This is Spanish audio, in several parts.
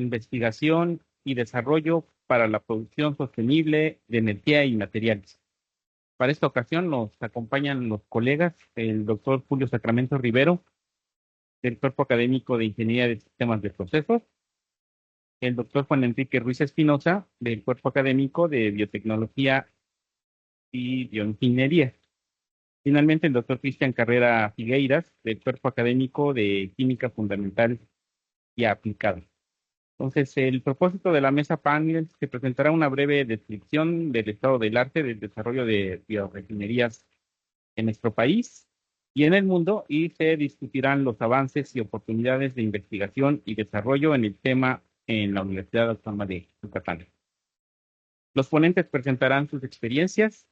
investigación y desarrollo para la producción sostenible de energía y materiales. Para esta ocasión nos acompañan los colegas, el doctor Julio Sacramento Rivero, del Cuerpo Académico de Ingeniería de Sistemas de Procesos, el doctor Juan Enrique Ruiz Espinosa, del Cuerpo Académico de Biotecnología y Bioingeniería. Finalmente, el doctor Cristian Carrera Figueiras, del Cuerpo Académico de Química Fundamental y Aplicada. Entonces, el propósito de la mesa panel se presentará una breve descripción del estado del arte del desarrollo de biorefinerías en nuestro país y en el mundo, y se discutirán los avances y oportunidades de investigación y desarrollo en el tema en la Universidad Autónoma de Yucatán. Los ponentes presentarán sus experiencias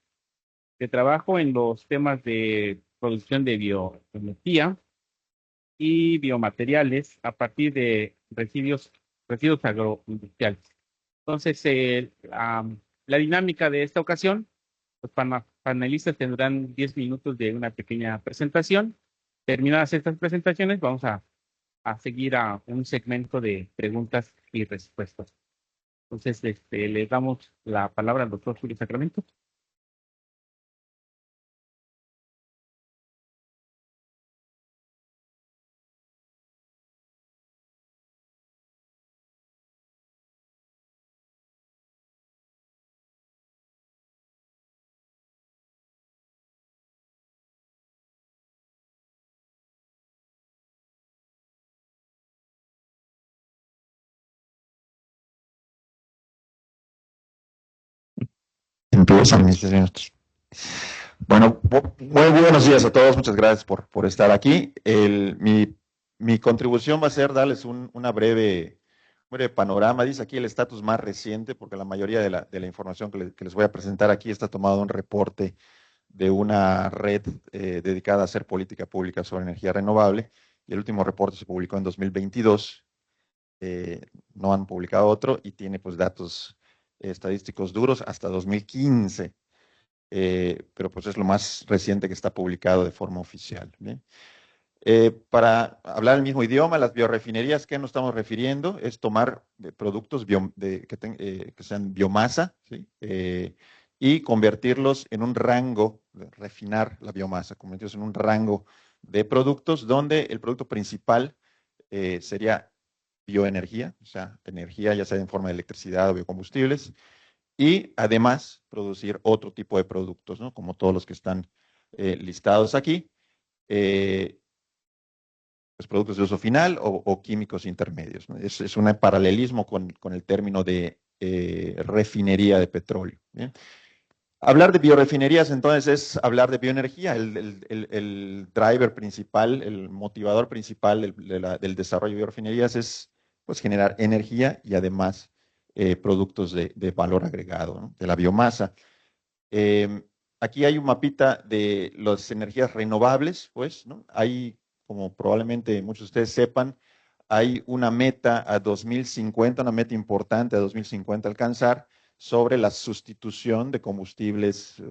de trabajo en los temas de producción de bioenergía y biomateriales a partir de residuos agroindustriales. Entonces, la dinámica de esta ocasión, los panelistas tendrán 10 minutos de una pequeña presentación. Terminadas estas presentaciones, vamos a seguir a un segmento de preguntas y respuestas. Entonces, le damos la palabra al doctor Julio Sacramento. Empiezan mis 10 minutos. Bueno, muy buenos días a todos, muchas gracias por estar aquí. Mi contribución va a ser darles una breve panorama. Dice aquí el estatus más reciente, porque la mayoría de la información que les voy a presentar aquí está tomada de un reporte de una red dedicada a hacer política pública sobre energía renovable, y el último reporte se publicó en 2022. No han publicado otro y tiene pues datos estadísticos duros hasta 2015. Pero pues es lo más reciente que está publicado de forma oficial. ¿Bien? Para hablar el mismo idioma, las biorefinerías, ¿qué nos estamos refiriendo? Es tomar productos que sean biomasa, ¿sí? Y convertirlos en un rango, refinar la biomasa, convertirlos en un rango de productos donde el producto principal sería bioenergía, o sea, energía ya sea en forma de electricidad o biocombustibles, y además producir otro tipo de productos, ¿no? Como todos los que están listados aquí, pues productos de uso final o químicos intermedios, ¿no? Es un paralelismo con el término de refinería de petróleo. ¿Bien? Hablar de biorefinerías entonces es hablar de bioenergía. El driver principal, el motivador principal del desarrollo de biorefinerías es pues, generar energía y además productos de valor agregado, ¿no? De la biomasa. Aquí hay un mapita de las energías renovables, pues, ¿no? Hay, como probablemente muchos de ustedes sepan, hay una meta a 2050, una meta importante a 2050 alcanzar sobre la sustitución de combustibles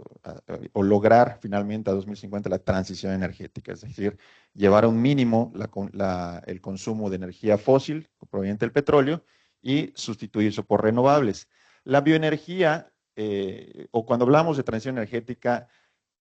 o lograr finalmente a 2050 la transición energética, es decir, llevar a un mínimo el consumo de energía fósil proveniente del petróleo y sustituirse por renovables. La bioenergía, o cuando hablamos de transición energética,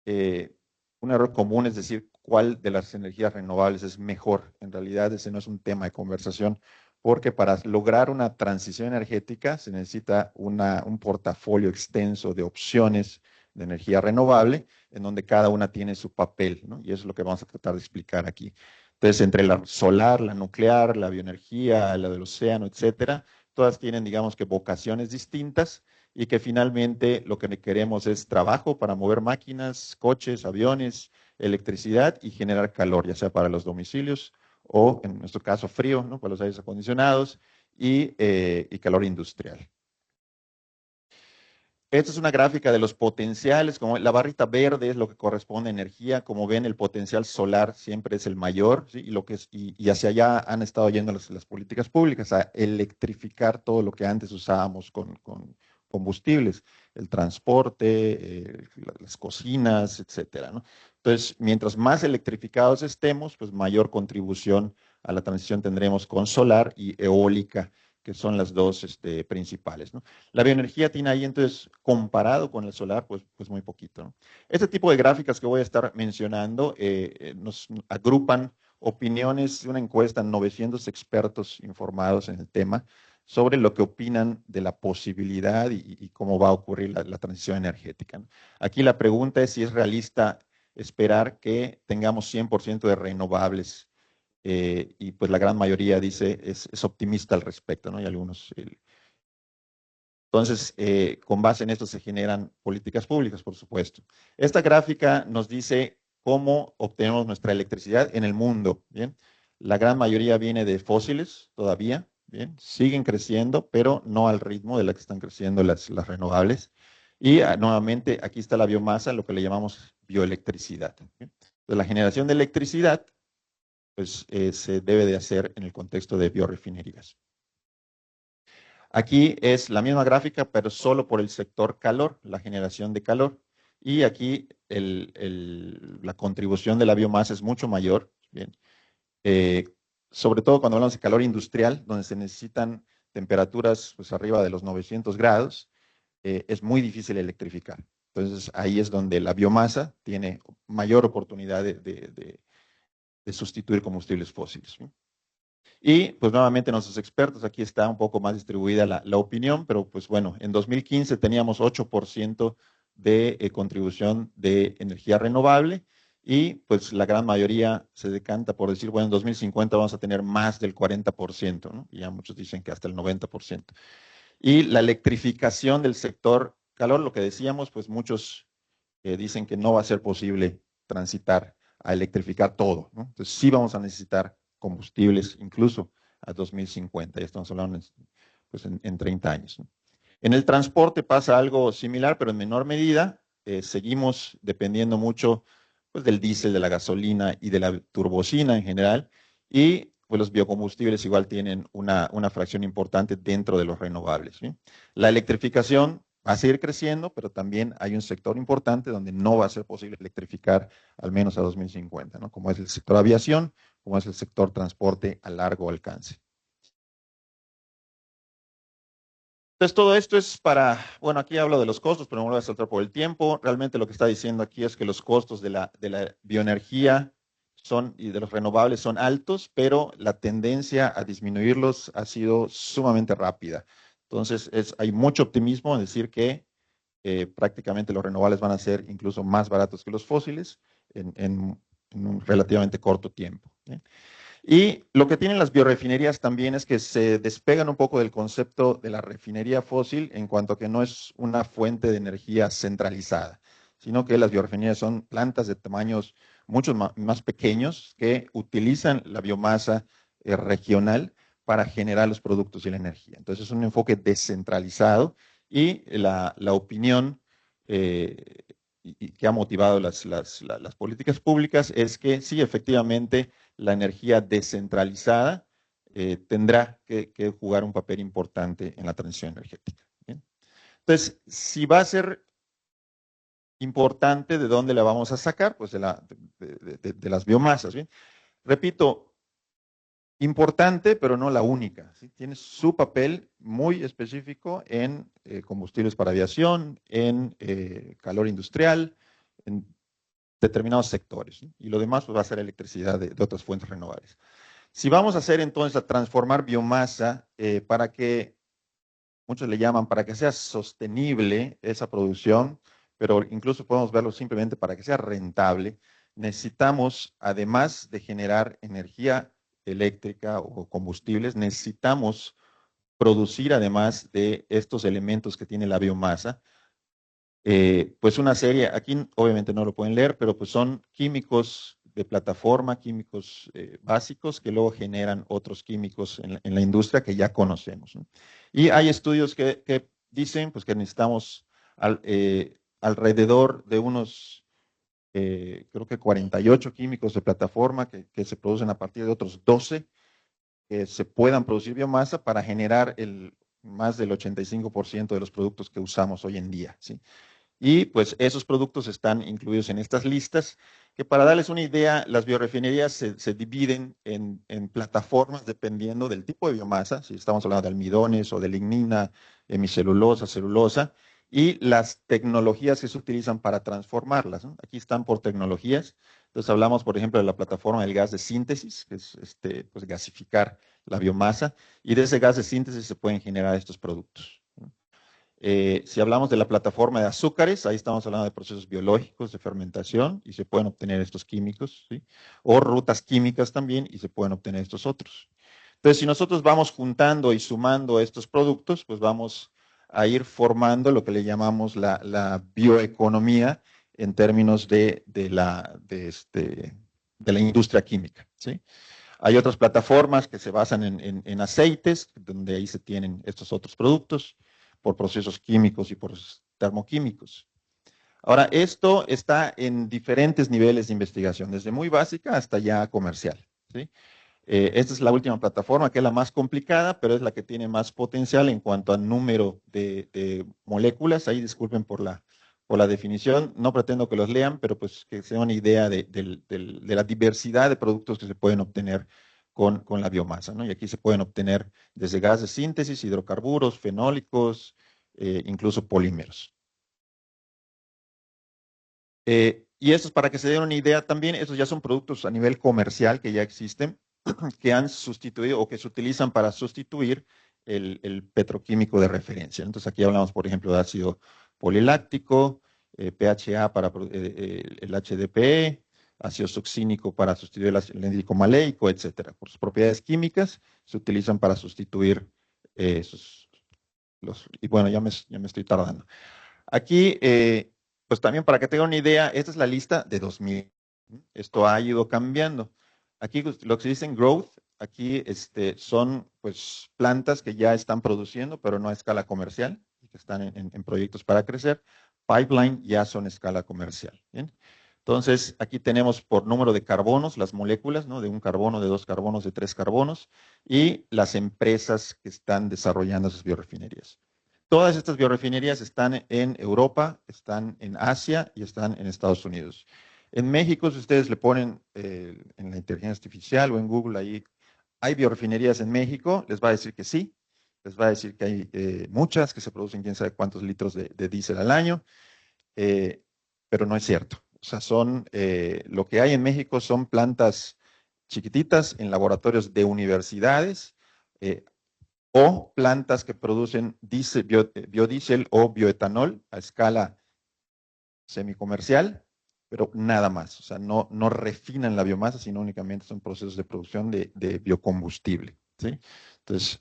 un error común es decir cuál de las energías renovables es mejor. En realidad ese no es un tema de conversación, porque para lograr una transición energética se necesita un portafolio extenso de opciones de energía renovable, en donde cada una tiene su papel, ¿no? Y eso es lo que vamos a tratar de explicar aquí. Entonces, entre la solar, la nuclear, la bioenergía, la del océano, etcétera, todas tienen, digamos que, vocaciones distintas, y que finalmente lo que queremos es trabajo para mover máquinas, coches, aviones, electricidad y generar calor, ya sea para los domicilios o, en nuestro caso, frío, ¿no? Para los aires acondicionados y calor industrial. Esta es una gráfica de los potenciales, como la barrita verde es lo que corresponde a energía. Como ven, el potencial solar siempre es el mayor, ¿sí? Y hacia allá han estado yendo las políticas públicas, a electrificar todo lo que antes usábamos con combustibles, el transporte, las cocinas, etcétera, ¿no? Entonces, mientras más electrificados estemos, pues mayor contribución a la transición tendremos con solar y eólica, que son las dos principales, ¿no? La bioenergía tiene ahí, entonces, comparado con el solar, pues muy poquito, ¿no? Este tipo de gráficas que voy a estar mencionando nos agrupan opiniones de una encuesta a 900 expertos informados en el tema sobre lo que opinan de la posibilidad y cómo va a ocurrir la transición energética, ¿no? Aquí la pregunta es si es realista esperar que tengamos 100% de renovables y pues la gran mayoría dice es optimista al respecto, ¿no? Y algunos. Entonces, con base en esto se generan políticas públicas, por supuesto. Esta gráfica nos dice cómo obtenemos nuestra electricidad en el mundo, ¿bien? La gran mayoría viene de fósiles todavía, ¿bien? Siguen creciendo, pero no al ritmo de la que están creciendo las renovables. Y nuevamente, aquí está la biomasa, lo que le llamamos bioelectricidad, ¿bien? Entonces, la generación de electricidad pues, se debe de hacer en el contexto de biorefinerías. Aquí es la misma gráfica, pero solo por el sector calor, la generación de calor. Y aquí la contribución de la biomasa es mucho mayor, ¿bien? Sobre todo cuando hablamos de calor industrial, donde se necesitan temperaturas pues, arriba de los 900 grados, es muy difícil electrificar. Entonces, ahí es donde la biomasa tiene mayor oportunidad de sustituir combustibles fósiles, ¿sí? Y pues nuevamente nuestros expertos, aquí está un poco más distribuida la opinión, pero pues bueno, en 2015 teníamos 8% de contribución de energía renovable y pues la gran mayoría se decanta por decir, bueno, en 2050 vamos a tener más del 40%, ¿no? Y ya muchos dicen que hasta el 90%. Y la electrificación del sector calor, lo que decíamos, pues muchos dicen que no va a ser posible transitar a electrificar todo, ¿no? Entonces sí vamos a necesitar combustibles incluso a 2050, ya estamos hablando pues en 30 años, ¿no? En el transporte pasa algo similar, pero en menor medida. Seguimos dependiendo mucho pues, del diésel, de la gasolina y de la turbocina en general, y pues, los biocombustibles igual tienen una fracción importante dentro de los renovables, ¿sí? La electrificación va a seguir creciendo, pero también hay un sector importante donde no va a ser posible electrificar al menos a 2050, ¿no? Como es el sector aviación, como es el sector transporte a largo alcance. Entonces, todo esto es para, bueno, aquí hablo de los costos, pero no me voy a saltar por el tiempo. Realmente lo que está diciendo aquí es que los costos de la bioenergía y de los renovables son altos, pero la tendencia a disminuirlos ha sido sumamente rápida. Entonces, hay mucho optimismo en decir que prácticamente los renovables van a ser incluso más baratos que los fósiles en un relativamente corto tiempo, ¿sí? Y lo que tienen las biorefinerías también es que se despegan un poco del concepto de la refinería fósil en cuanto a que no es una fuente de energía centralizada, sino que las biorefinerías son plantas de tamaños mucho más pequeños que utilizan la biomasa regional para generar los productos y la energía. Entonces es un enfoque descentralizado y la opinión y que ha motivado las políticas públicas es que sí, efectivamente, la energía descentralizada tendrá que jugar un papel importante en la transición energética, ¿bien? Entonces, si va a ser importante, ¿de dónde la vamos a sacar? Pues de las biomasas, ¿bien? Repito, importante, pero no la única, ¿sí? Tiene su papel muy específico en combustibles para aviación, en calor industrial, en determinados sectores, ¿sí? Y lo demás pues, va a ser electricidad de otras fuentes renovables. Si vamos a hacer entonces a transformar biomasa para que, muchos le llaman, para que sea sostenible esa producción, pero incluso podemos verlo simplemente para que sea rentable, necesitamos, además de generar energía eléctrica o combustibles, necesitamos producir, además de estos elementos que tiene la biomasa, pues una serie, aquí obviamente no lo pueden leer, pero pues son químicos de plataforma, químicos básicos que luego generan otros químicos en la industria que ya conocemos, ¿no? Y hay estudios que dicen pues, que necesitamos alrededor de unos, creo que 48 químicos de plataforma que se producen a partir de otros 12 que se puedan producir biomasa para generar más del 85% de los productos que usamos hoy en día, ¿sí? Y pues esos productos están incluidos en estas listas, que para darles una idea, las biorefinerías se dividen en plataformas dependiendo del tipo de biomasa, si estamos hablando de almidones o de lignina, hemicelulosa, celulosa, y las tecnologías que se utilizan para transformarlas, ¿no? Aquí están por tecnologías. Entonces hablamos, por ejemplo, de la plataforma del gas de síntesis, que es pues, gasificar la biomasa, y de ese gas de síntesis se pueden generar estos productos. Si hablamos de la plataforma de azúcares, ahí estamos hablando de procesos biológicos de fermentación y se pueden obtener estos químicos, ¿sí? O rutas químicas también y se pueden obtener estos otros. Entonces, si nosotros vamos juntando y sumando estos productos, pues vamos a ir formando lo que le llamamos la bioeconomía en términos de la industria química, ¿sí? Hay otras plataformas que se basan en aceites, donde ahí se tienen estos otros productos por procesos químicos y por termoquímicos. Ahora, esto está en diferentes niveles de investigación, desde muy básica hasta ya comercial, ¿sí? Esta es la última plataforma, que es la más complicada, pero es la que tiene más potencial en cuanto al número de moléculas. Ahí disculpen por la definición, no pretendo que los lean, pero pues que se den una idea de la diversidad de productos que se pueden obtener con la biomasa, ¿no? Y aquí se pueden obtener desde gases de síntesis, hidrocarburos, fenólicos, incluso polímeros. Y estos, para que se den una idea también, estos ya son productos a nivel comercial que ya existen, que han sustituido o que se utilizan para sustituir el petroquímico de referencia. Entonces aquí hablamos, por ejemplo, de ácido poliláctico, PHA para el HDPE, ácido succínico para sustituir el ácido lendílico maleico, etcétera. Por sus propiedades químicas se utilizan para sustituir y bueno, ya me estoy tardando. Aquí, pues también para que tengan una idea, esta es la lista de 2000. Esto ha ido cambiando. Aquí pues, lo que se dice en growth, aquí son pues plantas que ya están produciendo, pero no a escala comercial, que están en proyectos para crecer. Pipeline ya son a escala comercial. ¿Bien? Entonces, aquí tenemos por número de carbonos, las moléculas, ¿no? De un carbono, de dos carbonos, de tres carbonos, y las empresas que están desarrollando esas biorefinerías. Todas estas biorefinerías están en Europa, están en Asia y están en Estados Unidos. En México, si ustedes le ponen en la inteligencia artificial o en Google ahí, ¿hay biorefinerías en México? Les va a decir que sí. Les va a decir que hay muchas, que se producen quién sabe cuántos litros de diésel al año, eh, pero no es cierto. O sea, lo que hay en México son plantas chiquititas en laboratorios de universidades, eh, o plantas que producen biodiesel o bioetanol a escala semicomercial, pero nada más. O sea, no refinan la biomasa, sino únicamente son procesos de producción de biocombustible, ¿sí? Entonces,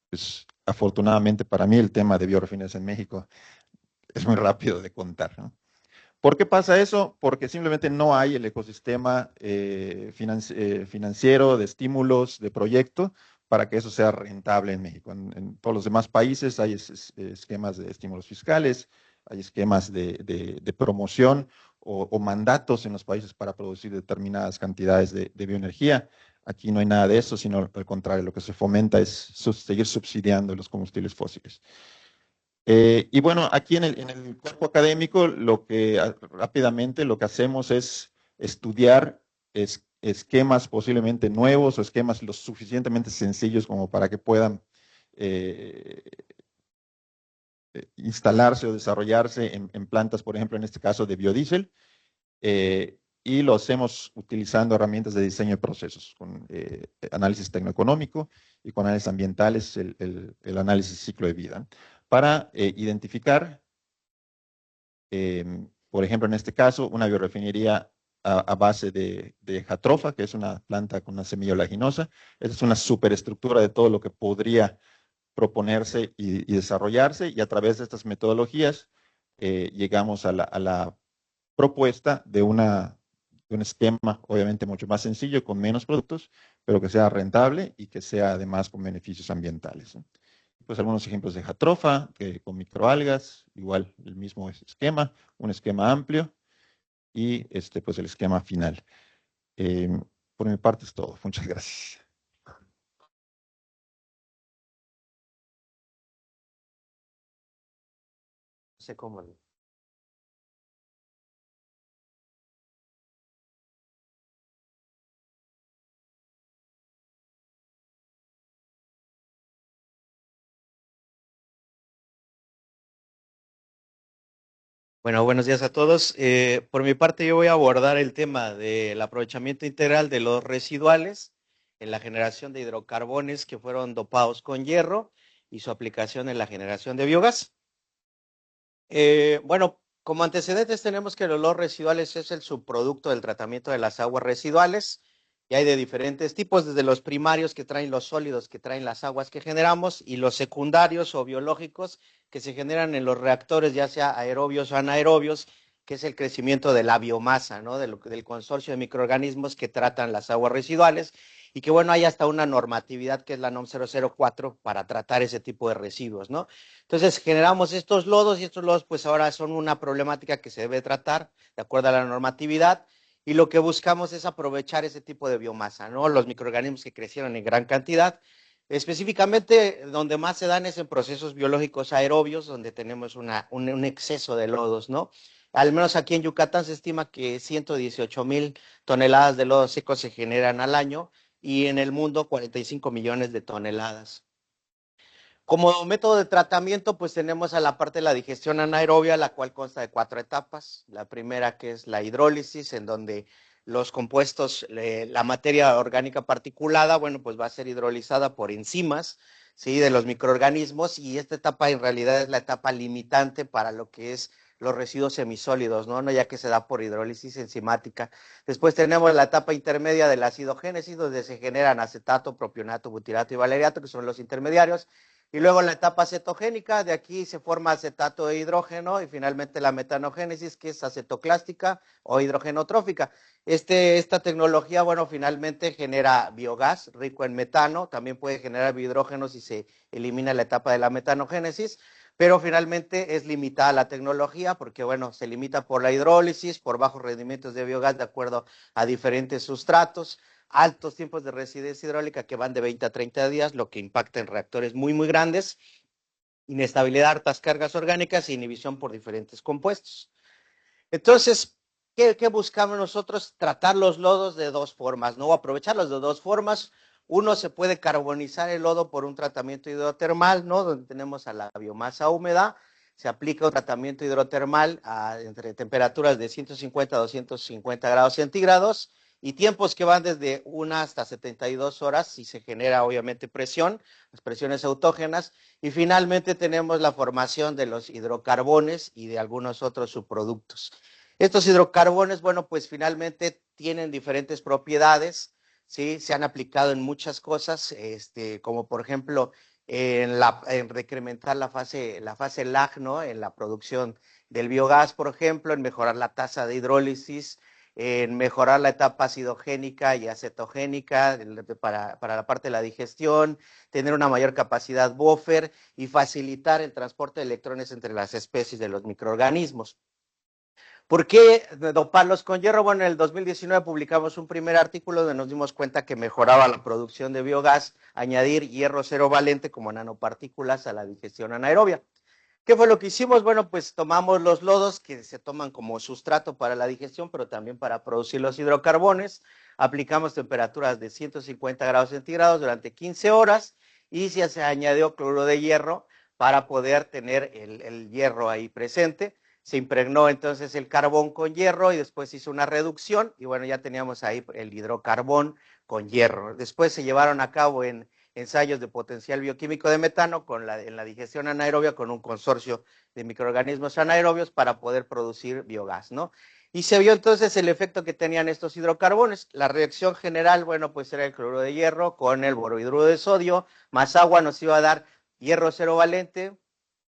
pues, afortunadamente para mí el tema de biorefinerías en México es muy rápido de contar, ¿no? ¿Por qué pasa eso? Porque simplemente no hay el ecosistema financiero, de estímulos, de proyecto, para que eso sea rentable en México. En todos los demás países hay esquemas de estímulos fiscales, hay esquemas de promoción o mandatos en los países para producir determinadas cantidades de bioenergía. Aquí no hay nada de eso, sino al contrario, lo que se fomenta es seguir subsidiando los combustibles fósiles. Y bueno, aquí en el cuerpo académico, rápidamente lo que hacemos es estudiar esquemas posiblemente nuevos o esquemas lo suficientemente sencillos como para que puedan eh, instalarse o desarrollarse en plantas, por ejemplo, en este caso de biodiesel, y lo hacemos utilizando herramientas de diseño de procesos, con análisis tecnoeconómico y con análisis ambientales, el análisis ciclo de vida, para identificar, por ejemplo, en este caso, una biorefinería a base de jatrofa, que es una planta con una semilla oleaginosa. Esa es una superestructura de todo lo que podría proponerse y desarrollarse, y a través de estas metodologías llegamos a la propuesta de un esquema obviamente mucho más sencillo, con menos productos, pero que sea rentable y que sea además con beneficios ambientales, ¿no? Pues algunos ejemplos de jatrofa, que con microalgas, igual el mismo esquema, un esquema amplio y pues el esquema final. Eh, por mi parte es todo. Muchas gracias. No sé cómo. Bueno, buenos días a todos. Por mi parte, yo voy a abordar el tema del aprovechamiento integral de los residuales en la generación de hidrocarbones que fueron dopados con hierro y su aplicación en la generación de biogás. Bueno, como antecedentes tenemos que los residuales es el subproducto del tratamiento de las aguas residuales y hay de diferentes tipos, desde los primarios que traen los sólidos que traen las aguas que generamos y los secundarios o biológicos que se generan en los reactores, ya sea aerobios o anaerobios, que es el crecimiento de la biomasa, ¿no? Del consorcio de microorganismos que tratan las aguas residuales y que bueno, hay hasta una normatividad que es la NOM 004 para tratar ese tipo de residuos, ¿no? Entonces generamos estos lodos y estos lodos pues ahora son una problemática que se debe tratar de acuerdo a la normatividad y lo que buscamos es aprovechar ese tipo de biomasa, ¿no? Los microorganismos que crecieron en gran cantidad. Específicamente donde más se dan es en procesos biológicos aerobios, donde tenemos un exceso de lodos, ¿no? Al menos aquí en Yucatán se estima que 118,000 toneladas de lodo seco se generan al año y en el mundo 45 millones de toneladas. Como método de tratamiento, pues tenemos a la parte de la digestión anaerobia, la cual consta de 4 etapas. La primera que es la hidrólisis, en donde los compuestos, la materia orgánica particulada, bueno, pues va a ser hidrolizada por enzimas, ¿sí? De los microorganismos y esta etapa en realidad es la etapa limitante para lo que es los residuos semisólidos, ¿no? Ya que se da por hidrólisis enzimática. Después tenemos la etapa intermedia de la acidogénesis, donde se generan acetato, propionato, butirato y valeriato, que son los intermediarios. Y luego la etapa cetogénica, de aquí se forma acetato de hidrógeno y finalmente la metanogénesis, que es acetoclástica o hidrogenotrófica. Esta tecnología, bueno, finalmente genera biogás rico en metano, también puede generar biohidrógeno si se elimina la etapa de la metanogénesis, pero finalmente es limitada la tecnología porque, bueno, se limita por la hidrólisis, por bajos rendimientos de biogás de acuerdo a diferentes sustratos, altos tiempos de residencia hidráulica que van de 20 a 30 días, lo que impacta en reactores muy, muy grandes, inestabilidad, altas cargas orgánicas e inhibición por diferentes compuestos. Entonces, ¿qué buscamos nosotros? Tratar los lodos de dos formas, ¿no? Aprovecharlos de dos formas. Uno, se puede carbonizar el lodo por un tratamiento hidrotermal, ¿no? Donde tenemos a la biomasa húmeda, se aplica un tratamiento hidrotermal entre temperaturas de 150 a 250 grados centígrados y tiempos que van desde 1 hasta 72 horas y se genera obviamente presión, las presiones autógenas, y finalmente tenemos la formación de los hidrocarbones y de algunos otros subproductos. Estos hidrocarbones, bueno, pues finalmente tienen diferentes propiedades, ¿sí? Se han aplicado en muchas cosas, como por ejemplo en decrementar la fase lag, ¿no? En la producción del biogás, por ejemplo, en mejorar la tasa de hidrólisis, en mejorar la etapa acidogénica y acetogénica para la parte de la digestión, tener una mayor capacidad buffer y facilitar el transporte de electrones entre las especies de los microorganismos. ¿Por qué doparlos con hierro? Bueno, en el 2019 publicamos un primer artículo donde nos dimos cuenta que mejoraba la producción de biogás, añadir hierro cero valente como nanopartículas a la digestión anaerobia. ¿Qué fue lo que hicimos? Bueno, pues tomamos los lodos que se toman como sustrato para la digestión, pero también para producir los hidrocarbones. Aplicamos temperaturas de 150 grados centígrados durante 15 horas y se añadió cloruro de hierro para poder tener el hierro ahí presente. Se impregnó entonces el carbón con hierro y después se hizo una reducción y bueno, ya teníamos ahí el hidrocarbón con hierro. Después se llevaron a cabo en ensayos de potencial bioquímico de metano en la digestión anaerobia con un consorcio de microorganismos anaerobios para poder producir biogás, ¿no? Y se vio entonces el efecto que tenían estos hidrocarbones. La reacción general, bueno, pues era el cloruro de hierro con el borohidruro de sodio, más agua nos iba a dar hierro cero valente,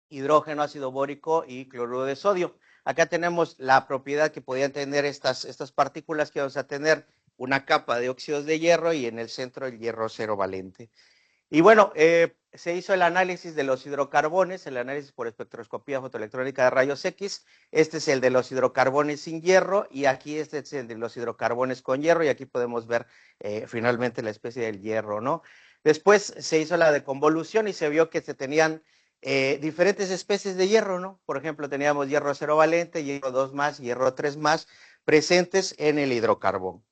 hidrógeno, ácido bórico y cloruro de sodio. Acá tenemos la propiedad que podían tener estas partículas que vamos a tener una capa de óxidos de hierro y en el centro el hierro cero valente. Y bueno, se hizo el análisis de los hidrocarbones, el análisis por espectroscopía fotoelectrónica de rayos X. Este es el de los hidrocarbones sin hierro y aquí este es el de los hidrocarbones con hierro y aquí podemos ver finalmente la especie del hierro, ¿no? Después se hizo la deconvolución y se vio que se tenían diferentes especies de hierro, ¿no? Por ejemplo, teníamos hierro cero valente, hierro 2 más, hierro 3 más, presentes en el hidrocarbón.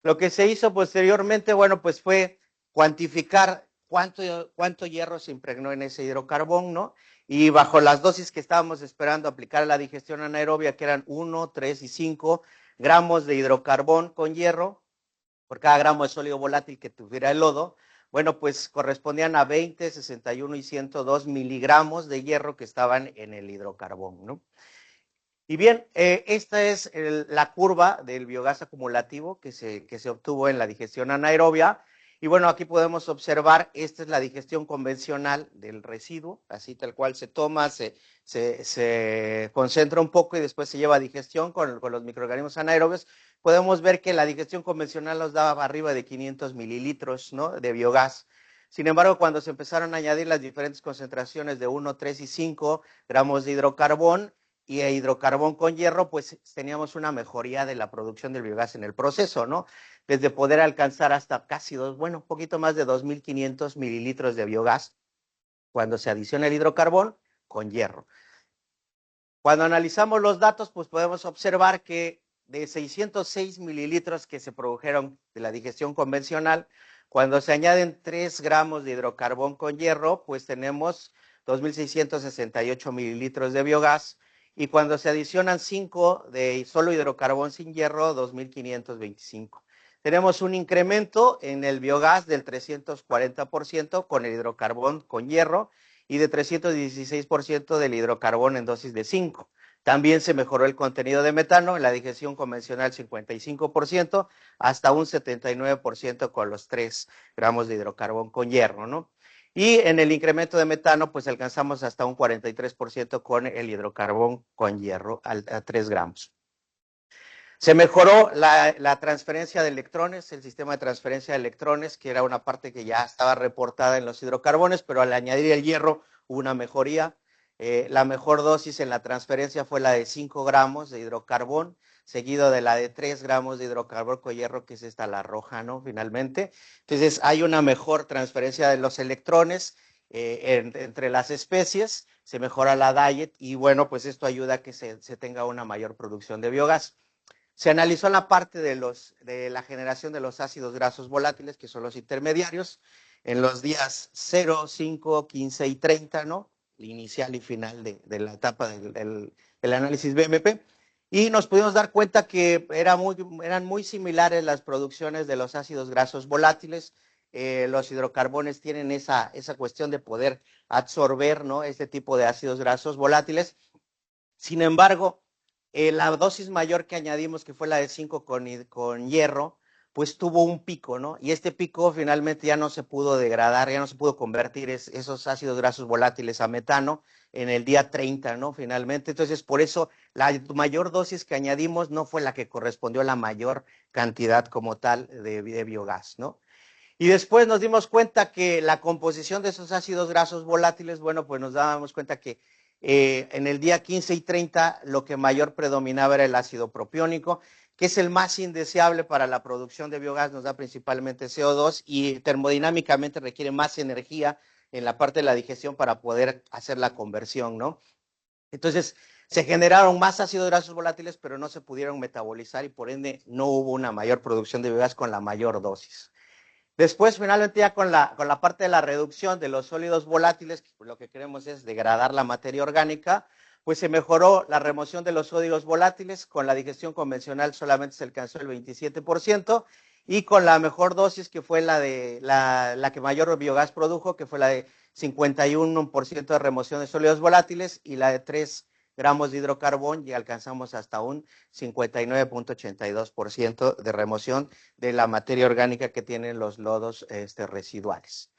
Lo que se hizo posteriormente, bueno, pues fue cuantificar cuánto hierro se impregnó en ese hidrocarbón, ¿no? y bajo las dosis que estábamos esperando aplicar a la digestión anaerobia, que eran 1, 3 y 5 gramos de hidrocarbón con hierro por cada gramo de sólido volátil que tuviera el lodo, bueno, pues correspondían a 20, 61 y 102 miligramos de hierro que estaban en el hidrocarbón, ¿no? Y bien, esta es la curva del biogás acumulativo que se obtuvo en la digestión anaerobia. Y bueno, aquí podemos observar, esta es la digestión convencional del residuo, así tal cual se toma, se concentra un poco y después se lleva a digestión con los microorganismos anaerobios. Podemos ver que la digestión convencional nos daba arriba de 500 mililitros, ¿no?, de biogás. Sin embargo, cuando se empezaron a añadir las diferentes concentraciones de 1, 3 y 5 gramos de hidrocarbón, y hidrocarbón con hierro, pues teníamos una mejoría de la producción del biogás en el proceso, ¿no? Desde poder alcanzar hasta casi un poquito más de 2.500 mililitros de biogás cuando se adiciona el hidrocarbón con hierro. Cuando analizamos los datos, pues podemos observar que de 606 mililitros que se produjeron de la digestión convencional, cuando se añaden 3 gramos de hidrocarbón con hierro, pues tenemos 2.668 mililitros de biogás, y cuando se adicionan 5 de solo hidrocarbón sin hierro, 2.525. Tenemos un incremento en el biogás del 340% con el hidrocarbón con hierro y de 316% del hidrocarbón en dosis de 5. También se mejoró el contenido de metano en la digestión convencional 55% hasta un 79% con los 3 gramos de hidrocarbón con hierro, ¿no? Y en el incremento de metano, pues alcanzamos hasta un 43% con el hidrocarbón con hierro a 3 gramos. Se mejoró la transferencia de electrones, el sistema de transferencia de electrones, que era una parte que ya estaba reportada en los hidrocarbones, pero al añadir el hierro hubo una mejoría. La mejor dosis en la transferencia fue la de 5 gramos de hidrocarbón, seguido de la de 3 gramos de hidrocarbón con hierro, que es esta la roja, ¿no? Finalmente. Entonces hay una mejor transferencia de los electrones entre las especies, se mejora la diet y bueno, pues esto ayuda a que se tenga una mayor producción de biogás. Se analizó la parte de la generación de los ácidos grasos volátiles, que son los intermediarios, en los días 0, 5, 15 y 30, ¿no? Inicial y final de la etapa del análisis BMP. Y nos pudimos dar cuenta que eran muy similares las producciones de los ácidos grasos volátiles. Los hidrocarbones tienen esa cuestión de poder absorber, ¿no?, este tipo de ácidos grasos volátiles. Sin embargo, la dosis mayor que añadimos, que fue la de 5 con hierro, pues tuvo un pico, ¿no? Y este pico finalmente ya no se pudo degradar, ya no se pudo convertir esos ácidos grasos volátiles a metano en el día 30, ¿no? Finalmente, entonces por eso la mayor dosis que añadimos no fue la que correspondió a la mayor cantidad como tal de biogás, ¿no? Y después nos dimos cuenta que la composición de esos ácidos grasos volátiles, bueno, pues nos dábamos cuenta que en el día 15 y 30 lo que mayor predominaba era el ácido propiónico, que es el más indeseable para la producción de biogás, nos da principalmente CO2 y termodinámicamente requiere más energía en la parte de la digestión para poder hacer la conversión, ¿no? Entonces, se generaron más ácidos grasos volátiles, pero no se pudieron metabolizar y por ende no hubo una mayor producción de biogás con la mayor dosis. Después, finalmente, ya con la parte de la reducción de los sólidos volátiles, que lo que queremos es degradar la materia orgánica, pues se mejoró la remoción de los sólidos volátiles. Con la digestión convencional solamente se alcanzó el 27%, y con la mejor dosis, que fue la que mayor biogás produjo, que fue la de 51% de remoción de sólidos volátiles, y la de 3 gramos de hidrocarbón, y alcanzamos hasta un 59.82% de remoción de la materia orgánica que tienen los lodos residuales.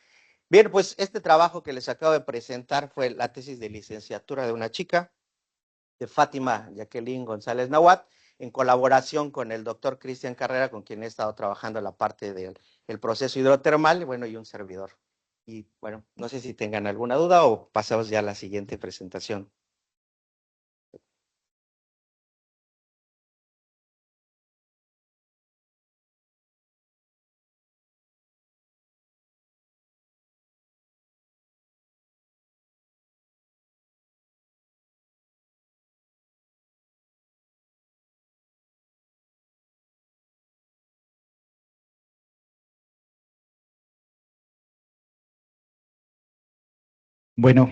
Bien, pues este trabajo que les acabo de presentar fue la tesis de licenciatura de una chica, de Fátima Jacqueline González Nahuat, en colaboración con el doctor Cristian Carrera, con quien he estado trabajando la parte del proceso hidrotermal, bueno, y un servidor. Y bueno, no sé si tengan alguna duda o pasamos ya a la siguiente presentación. Bueno,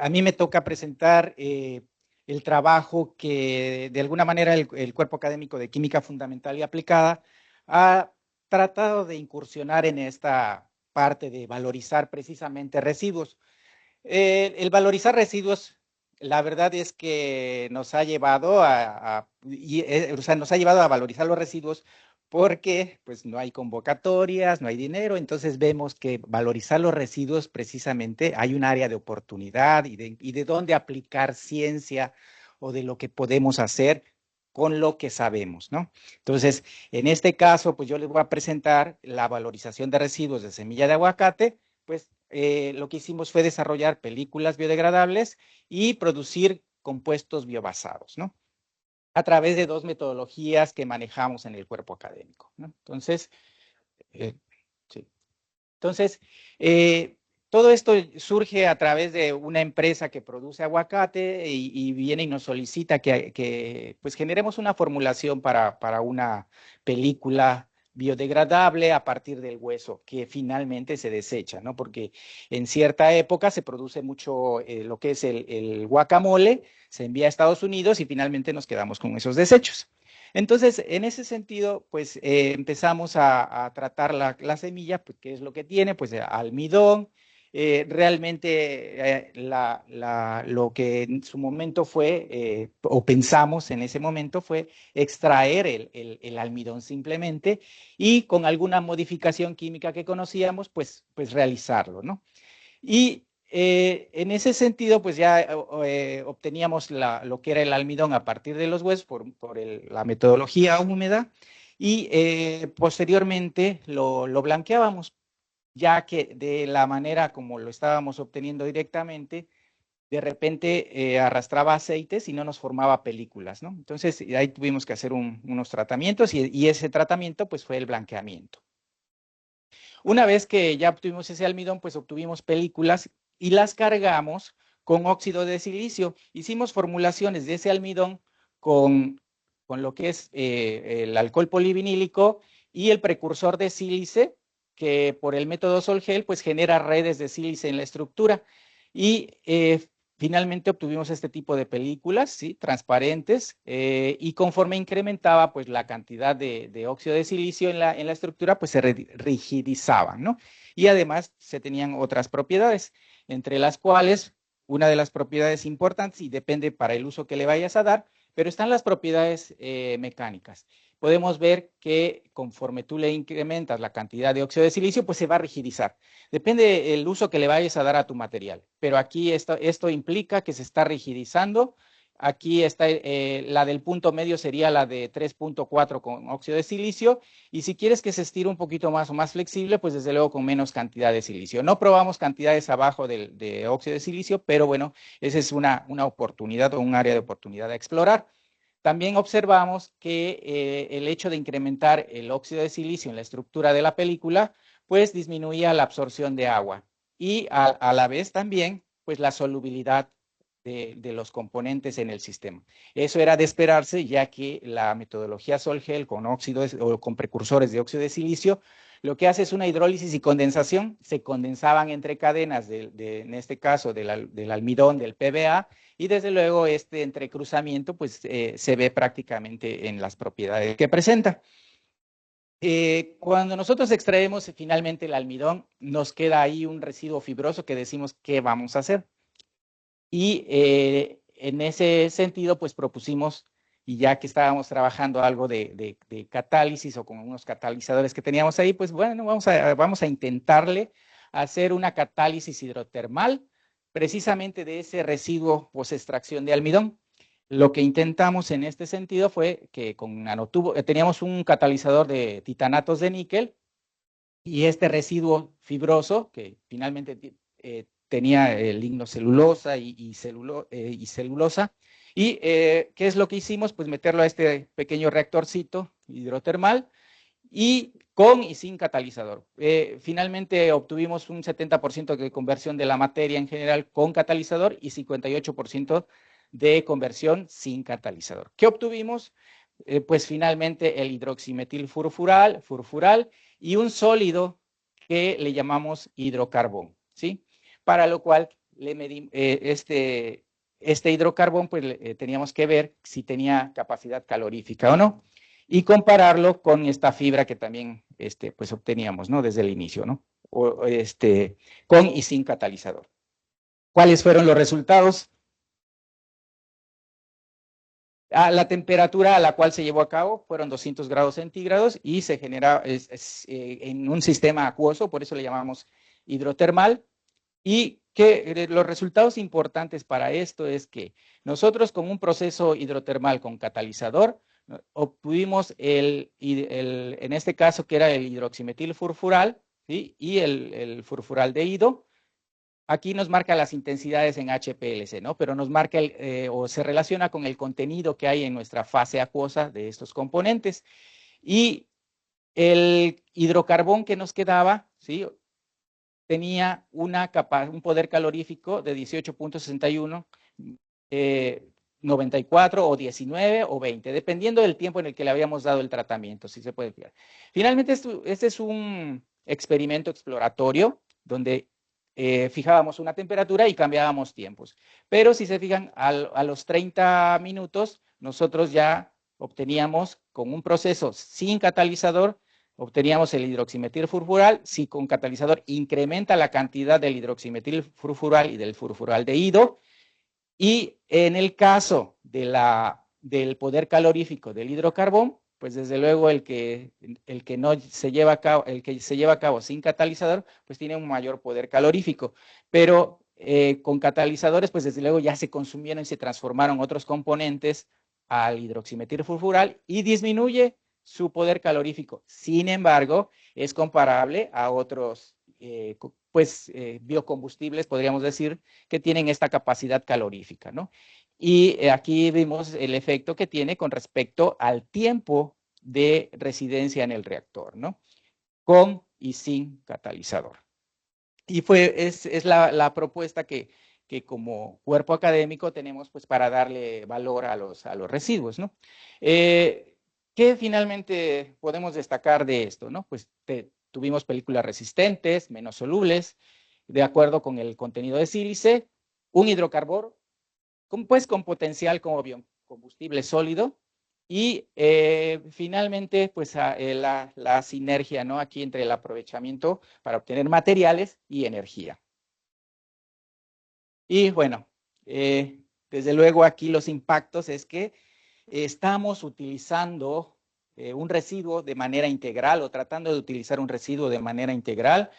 a mí me toca presentar el trabajo que de alguna manera el Cuerpo Académico de Química Fundamental y Aplicada ha tratado de incursionar en esta parte de valorizar precisamente residuos. El valorizar residuos, la verdad es que nos ha llevado o sea, nos ha llevado a valorizar los residuos porque pues no hay convocatorias, no hay dinero, entonces vemos que valorizar los residuos precisamente hay un área de oportunidad y de dónde aplicar ciencia o de lo que podemos hacer con lo que sabemos, ¿no? Entonces, en este caso, pues yo les voy a presentar la valorización de residuos de semilla de aguacate, pues lo que hicimos fue desarrollar películas biodegradables y producir compuestos biobasados, ¿no? A través de dos metodologías que manejamos en el cuerpo académico, ¿no? Entonces, eh, sí. Entonces, todo esto surge a través de una empresa que produce aguacate y viene y nos solicita que pues generemos una formulación para una película biodegradable a partir del hueso que finalmente se desecha, ¿no? Porque en cierta época se produce mucho lo que es el guacamole, se envía a Estados Unidos y finalmente nos quedamos con esos desechos. Entonces, en ese sentido, pues empezamos a tratar la semilla, pues, ¿qué es lo que tiene? Pues almidón. Realmente lo que en su momento fue, o pensamos en ese momento, fue extraer el almidón simplemente y con alguna modificación química que conocíamos, pues realizarlo, ¿no? Y en ese sentido, pues ya obteníamos lo que era el almidón a partir de los huesos por la metodología húmeda y posteriormente lo blanqueábamos, ya que de la manera como lo estábamos obteniendo directamente, de repente arrastraba aceites y no nos formaba películas, ¿no? Entonces ahí tuvimos que hacer unos tratamientos y ese tratamiento pues fue el blanqueamiento. Una vez que ya obtuvimos ese almidón, pues obtuvimos películas y las cargamos con óxido de silicio. Hicimos formulaciones de ese almidón con lo que es el alcohol polivinílico y el precursor de sílice, que por el método Sol-Gel, pues genera redes de sílice en la estructura. Y finalmente obtuvimos este tipo de películas, ¿sí? Transparentes, y conforme incrementaba pues, la cantidad de óxido de silicio en la estructura, pues se rigidizaban, ¿no? Y además se tenían otras propiedades, entre las cuales una de las propiedades importantes, y depende para el uso que le vayas a dar, pero están las propiedades mecánicas. Podemos ver que conforme tú le incrementas la cantidad de óxido de silicio, pues se va a rigidizar. Depende del uso que le vayas a dar a tu material, pero aquí esto implica que se está rigidizando. Aquí está la del punto medio sería la de 3.4 con óxido de silicio y si quieres que se estire un poquito más o más flexible, pues desde luego con menos cantidad de silicio. No probamos cantidades abajo de óxido de silicio, pero bueno, esa es una oportunidad o un área de oportunidad a explorar. También observamos que el hecho de incrementar el óxido de silicio en la estructura de la película, pues disminuía la absorción de agua y a la vez también, pues la solubilidad de los componentes en el sistema. Eso era de esperarse, ya que la metodología Sol-Gel con óxidos o con precursores de óxido de silicio, lo que hace es una hidrólisis y condensación, se condensaban entre cadenas, en este caso del almidón, del PBA, y desde luego este entrecruzamiento pues se ve prácticamente en las propiedades que presenta. Cuando nosotros extraemos finalmente el almidón, nos queda ahí un residuo fibroso que decimos qué vamos a hacer. Y en ese sentido, pues propusimos, y ya que estábamos trabajando algo de catálisis o con unos catalizadores que teníamos ahí, pues bueno, vamos a intentarle hacer una catálisis hidrotermal precisamente de ese residuo post-extracción de almidón. Lo que intentamos en este sentido fue que con nanotubo, teníamos un catalizador de titanatos de níquel y este residuo fibroso que finalmente tenía lignocelulosa y celulosa. ¿Y qué es lo que hicimos? Pues meterlo a este pequeño reactorcito hidrotermal y con y sin catalizador. Finalmente obtuvimos un 70% de conversión de la materia en general con catalizador y 58% de conversión sin catalizador. ¿Qué obtuvimos? Pues finalmente el hidroximetilfurfural y un sólido que le llamamos hidrocarbón, ¿sí? Para lo cual este hidrocarbón, pues teníamos que ver si tenía capacidad calorífica o no, y compararlo con esta fibra que también pues obteníamos, ¿no? Desde el inicio, ¿no? Con y sin catalizador. ¿Cuáles fueron los resultados? La temperatura a la cual se llevó a cabo fueron 200 grados centígrados y se genera en un sistema acuoso, por eso le llamamos hidrotermal. Y que los resultados importantes para esto es que nosotros con un proceso hidrotermal con catalizador obtuvimos en este caso que era el hidroximetilfurfural, ¿sí? Y el furfuraldehído. Aquí nos marca las intensidades en HPLC, ¿no? Pero nos marca o se relaciona con el contenido que hay en nuestra fase acuosa de estos componentes. Y el hidrocarbón que nos quedaba, ¿sí? Tenía un poder calorífico de 18.61, 94 o 19 o 20, dependiendo del tiempo en el que le habíamos dado el tratamiento, si se puede fijar. Finalmente, este es un experimento exploratorio donde fijábamos una temperatura y cambiábamos tiempos. Pero si se fijan, a los 30 minutos, nosotros ya obteníamos con un proceso sin catalizador, obteníamos el hidroximetilfurfural. Si con catalizador incrementa la cantidad del hidroximetilfurfural y del furfuraldehído. Y en el caso del poder calorífico del hidrocarbón, pues desde luego el que no se lleva a cabo, el que se lleva a cabo sin catalizador, pues tiene un mayor poder calorífico. Pero con catalizadores, pues desde luego ya se consumieron y se transformaron otros componentes al hidroximetilfurfural y disminuye su poder calorífico. Sin embargo, es comparable a otros biocombustibles, podríamos decir, que tienen esta capacidad calorífica, ¿no? Y aquí vimos el efecto que tiene con respecto al tiempo de residencia en el reactor, ¿no? Con y sin catalizador. Y es la propuesta que como cuerpo académico tenemos pues para darle valor a los residuos, ¿no? ¿Qué finalmente podemos destacar de esto, no? Pues tuvimos películas resistentes, menos solubles, de acuerdo con el contenido de sílice, un hidrocarburo, pues con potencial como biocombustible sólido, y finalmente, pues la sinergia, ¿no? Aquí entre el aprovechamiento para obtener materiales y energía. Y bueno, desde luego aquí los impactos es que estamos utilizando un residuo de manera integral o tratando de utilizar un residuo de manera integral.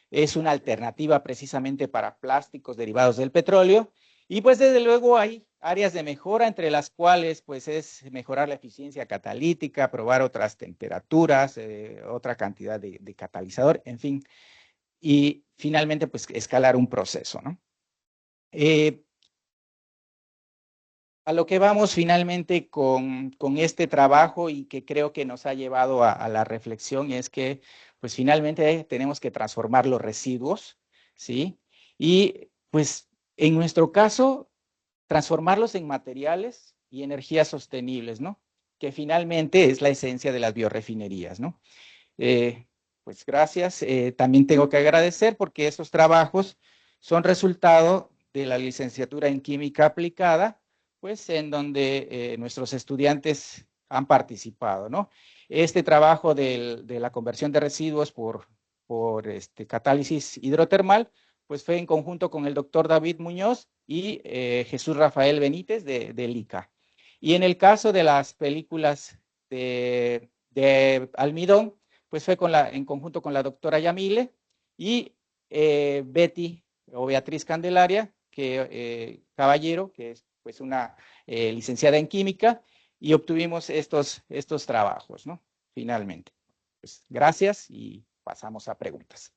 Es una alternativa precisamente para plásticos derivados del petróleo. Y pues desde luego hay áreas de mejora, entre las cuales pues es mejorar la eficiencia catalítica, probar otras temperaturas, otra cantidad de catalizador, en fin. Y finalmente pues escalar un proceso, ¿no? A lo que vamos finalmente con este trabajo y que creo que nos ha llevado a la reflexión es que pues finalmente tenemos que transformar los residuos, ¿sí? Y pues en nuestro caso, transformarlos en materiales y energías sostenibles, ¿no? Que finalmente es la esencia de las biorefinerías, ¿no? Pues gracias. También tengo que agradecer porque estos trabajos son resultado de la licenciatura en química aplicada, pues en donde nuestros estudiantes han participado, ¿no? Este trabajo de la conversión de residuos por catálisis hidrotermal, pues fue en conjunto con el doctor David Muñoz y Jesús Rafael Benítez del ICA. Y en el caso de las películas de almidón, pues fue en conjunto con la doctora Yamile y Betty o Beatriz Candelaria, Caballero, que es pues una licenciada en química, y obtuvimos estos trabajos, ¿no? Finalmente. Pues gracias y pasamos a preguntas.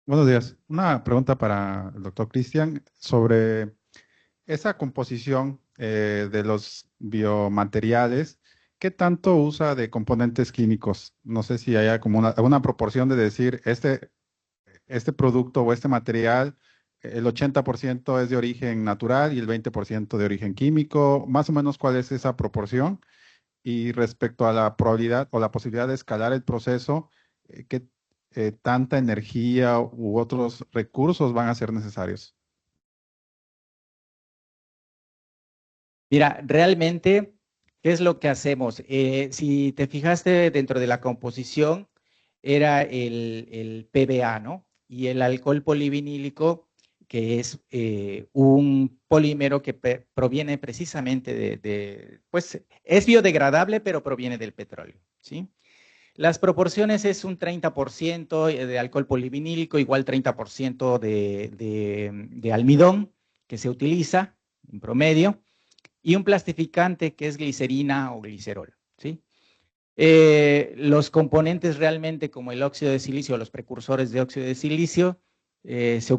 Buenos días. Una pregunta para el doctor Cristian sobre esa composición de los biomateriales. ¿Qué tanto usa de componentes químicos? No sé si haya como una proporción de decir, este producto o este material, el 80% es de origen natural y el 20% de origen químico. Más o menos, ¿cuál es esa proporción? Y respecto a la probabilidad o la posibilidad de escalar el proceso, ¿qué tanta energía u otros recursos van a ser necesarios? Mira, realmente, ¿qué es lo que hacemos? Si te fijaste dentro de la composición, era el PBA, ¿no? Y el alcohol polivinílico, que es un polímero que proviene precisamente pues es biodegradable, pero proviene del petróleo, ¿sí? Las proporciones es un 30% de alcohol polivinílico, igual 30% de almidón que se utiliza en promedio, y un plastificante que es glicerina o glicerol, ¿sí? Los componentes realmente como el óxido de silicio, los precursores de óxido de silicio, se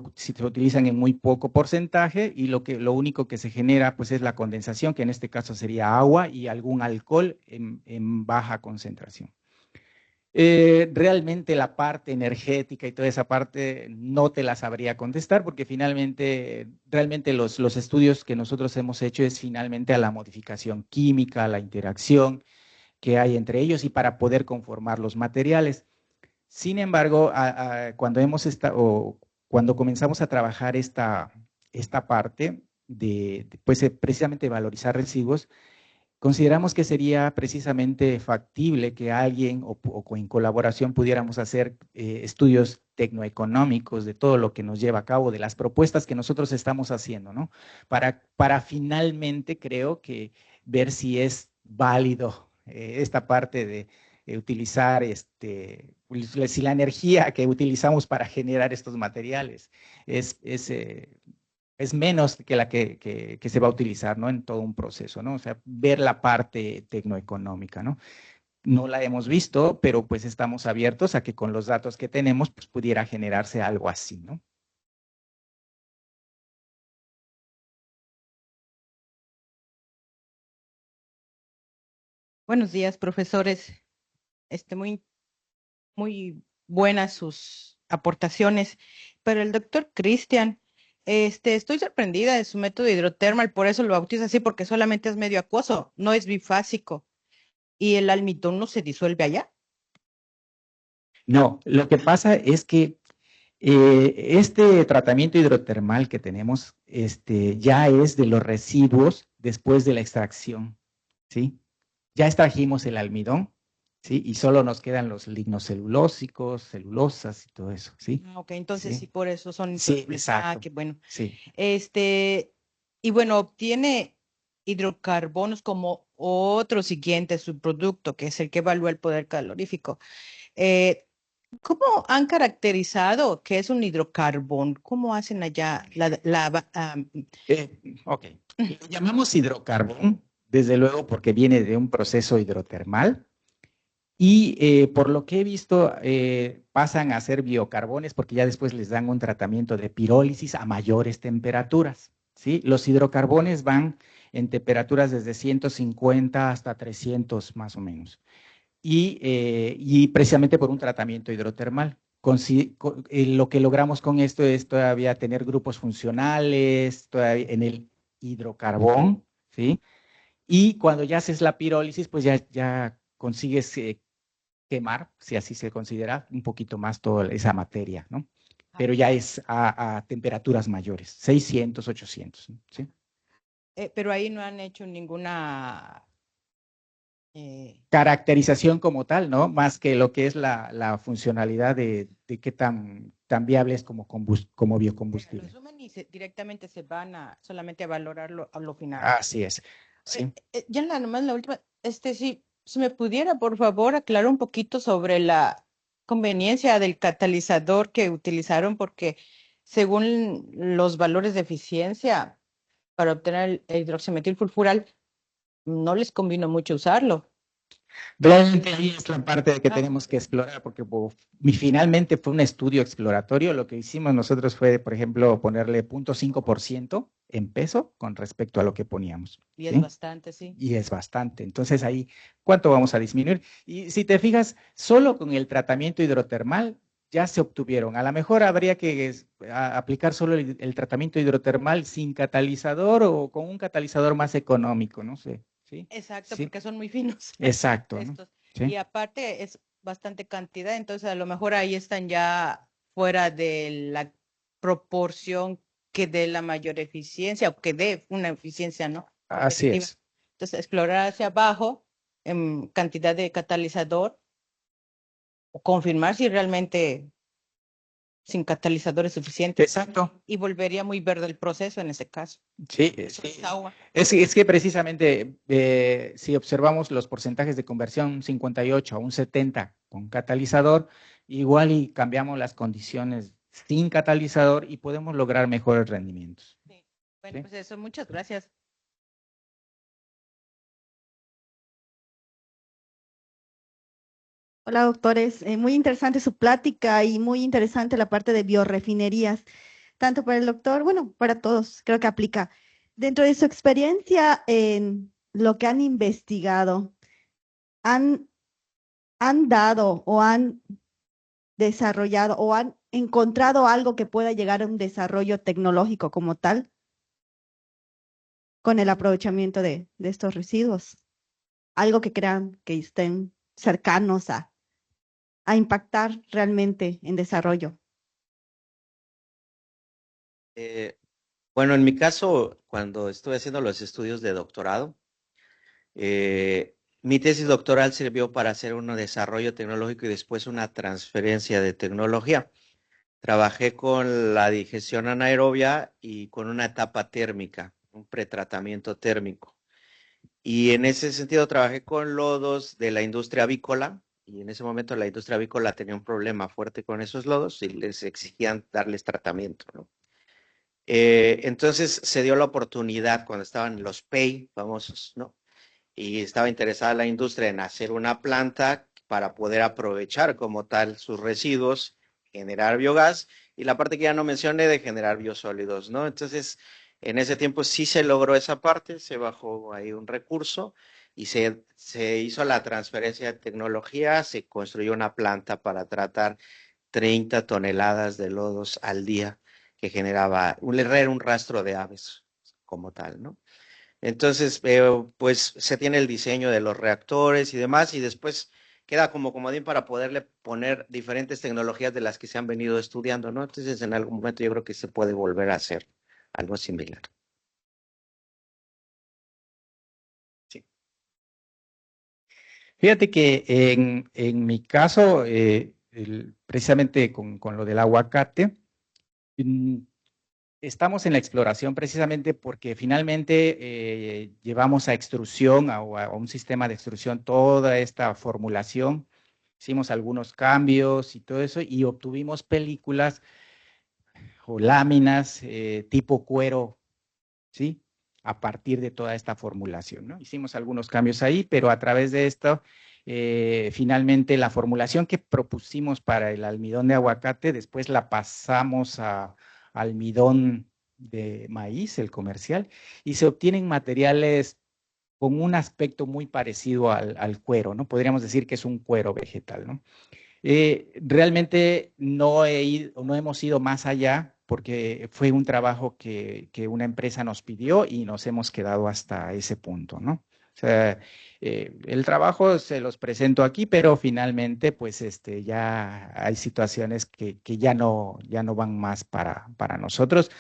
utilizan en muy poco porcentaje y lo único que se genera pues es la condensación, que en este caso sería agua y algún alcohol en baja concentración. Realmente la parte energética y toda esa parte no te la sabría contestar porque finalmente, realmente los estudios que nosotros hemos hecho es finalmente a la modificación química, a la interacción que hay entre ellos y para poder conformar los materiales. Sin embargo, cuando comenzamos a trabajar esta parte pues, precisamente valorizar residuos, consideramos que sería precisamente factible que alguien o en colaboración pudiéramos hacer estudios tecnoeconómicos de todo lo que nos lleva a cabo, de las propuestas que nosotros estamos haciendo, ¿no? Para finalmente, creo que ver si es válido esta parte de utilizar, si la energía que utilizamos para generar estos materiales es menos que la que se va a utilizar, ¿no? En todo un proceso, ¿no? O sea, ver la parte tecnoeconómica, ¿no? No la hemos visto, pero pues estamos abiertos a que con los datos que tenemos, pues pudiera generarse algo así, ¿no? Buenos días, profesores. Muy buenas sus aportaciones. Pero el doctor Cristian, estoy sorprendida de su método hidrotermal, por eso lo bautizo así, porque solamente es medio acuoso, no es bifásico. ¿Y el almidón no se disuelve allá? No, lo que pasa es que este tratamiento hidrotermal que tenemos ya es de los residuos después de la extracción, ¿sí? Ya extrajimos el almidón, ¿sí? Y solo nos quedan los lignocelulósicos, celulosas y todo eso, ¿sí? Ok, entonces Sí, sí, por eso son. sí, exacto. Qué bueno. Sí. Y bueno, obtiene hidrocarbonos como otro siguiente subproducto, que es el que evalúa el poder calorífico. Eh, ¿Cómo han caracterizado qué es un hidrocarbón? ¿Cómo hacen allá Ok. Lo llamamos hidrocarbón, desde luego porque viene de un proceso hidrotermal y por lo que he visto pasan a ser biocarbones porque ya después les dan un tratamiento de pirólisis a mayores temperaturas, ¿sí? Los hidrocarbones van en temperaturas desde 150 hasta 300 más o menos y precisamente por un tratamiento hidrotermal. Lo que logramos con esto es todavía tener grupos funcionales todavía en el hidrocarbón, ¿sí? Y cuando ya haces la pirólisis, pues ya consigues quemar, si así se considera, un poquito más toda esa materia, ¿no? Pero ya es a temperaturas mayores, 600, 800, ¿sí? Pero ahí no han hecho ninguna Caracterización como tal, ¿no? Más que lo que es la funcionalidad de qué tan viable es como biocombustible. Lo suman y directamente se van solamente a valorarlo a lo final. Así es, sí. Ya nomás la última, sí, si me pudiera, por favor, aclarar un poquito sobre la conveniencia del catalizador que utilizaron, porque según los valores de eficiencia para obtener el hidroximetilfulfural, no les convino mucho usarlo. Realmente ahí es la parte que tenemos que explorar, porque finalmente fue un estudio exploratorio. Lo que hicimos nosotros fue, por ejemplo, ponerle 0.5% en peso con respecto a lo que poníamos. Y es ¿sí? bastante, sí. Y es bastante. Entonces ahí, ¿cuánto vamos a disminuir? Y si te fijas, solo con el tratamiento hidrotermal ya se obtuvieron. A lo mejor habría que aplicar solo el tratamiento hidrotermal sin catalizador o con un catalizador más económico, no sé. ¿sí? Exacto, Sí. porque son muy finos. Exacto. ¿no? estos. ¿Sí? Y aparte es bastante cantidad, entonces a lo mejor ahí están ya fuera de la proporción que dé la mayor eficiencia o que dé una eficiencia, ¿no? Así Competitiva. es. Entonces, explorar hacia abajo en cantidad de catalizador o confirmar si realmente sin catalizador es suficiente Exacto. y volvería muy verde el proceso en ese caso. Sí, sí. Es agua. Es que precisamente si observamos los porcentajes de conversión, un 58 a un 70 con catalizador, igual y cambiamos las condiciones sin catalizador y podemos lograr mejores rendimientos. Sí. Bueno, ¿sí? pues eso, muchas gracias. Hola, doctores. Muy interesante su plática y muy interesante la parte de biorefinerías, tanto para el doctor, bueno, para todos, creo que aplica. Dentro de su experiencia en lo que han investigado, ¿han, han dado o han desarrollado o han encontrado algo que pueda llegar a un desarrollo tecnológico como tal con el aprovechamiento de estos residuos? Algo que crean que estén cercanos a impactar realmente en desarrollo. Bueno, en mi caso, cuando estuve haciendo los estudios de doctorado, mi tesis doctoral sirvió para hacer un desarrollo tecnológico y después una transferencia de tecnología. Trabajé con la digestión anaerobia y con una etapa térmica, un pretratamiento térmico. Y en ese sentido trabajé con lodos de la industria avícola, y en ese momento la industria avícola tenía un problema fuerte con esos lodos y les exigían darles tratamiento, ¿no? Entonces se dio la oportunidad cuando estaban los PEI famosos, ¿no? Y estaba interesada la industria en hacer una planta para poder aprovechar como tal sus residuos, generar biogás, y la parte que ya no mencioné de generar biosólidos, ¿no? Entonces, en ese tiempo sí se logró esa parte, se bajó ahí un recurso y se hizo la transferencia de tecnología, se construyó una planta para tratar 30 toneladas de lodos al día que generaba un rastro de aves como tal, ¿no? Entonces, pues se tiene el diseño de los reactores y demás, y después queda como comodín para poderle poner diferentes tecnologías de las que se han venido estudiando, ¿no? Entonces, en algún momento yo creo que se puede volver a hacer algo similar. Sí. Fíjate que en mi caso, precisamente con lo del aguacate, estamos en la exploración precisamente porque finalmente llevamos a extrusión, a un sistema de extrusión, toda esta formulación. Hicimos algunos cambios y todo eso y obtuvimos películas o láminas tipo cuero, ¿sí? A partir de toda esta formulación, ¿no? Hicimos algunos cambios ahí, pero a través de esto, finalmente la formulación que propusimos para el almidón de aguacate, después la pasamos a almidón de maíz, el comercial, y se obtienen materiales con un aspecto muy parecido al cuero, ¿no? Podríamos decir que es un cuero vegetal, ¿no? Realmente no hemos ido más allá porque fue un trabajo que una empresa nos pidió y nos hemos quedado hasta ese punto, ¿no? O sea, el trabajo se los presento aquí, pero finalmente, pues, ya hay situaciones que ya no van más para nosotros,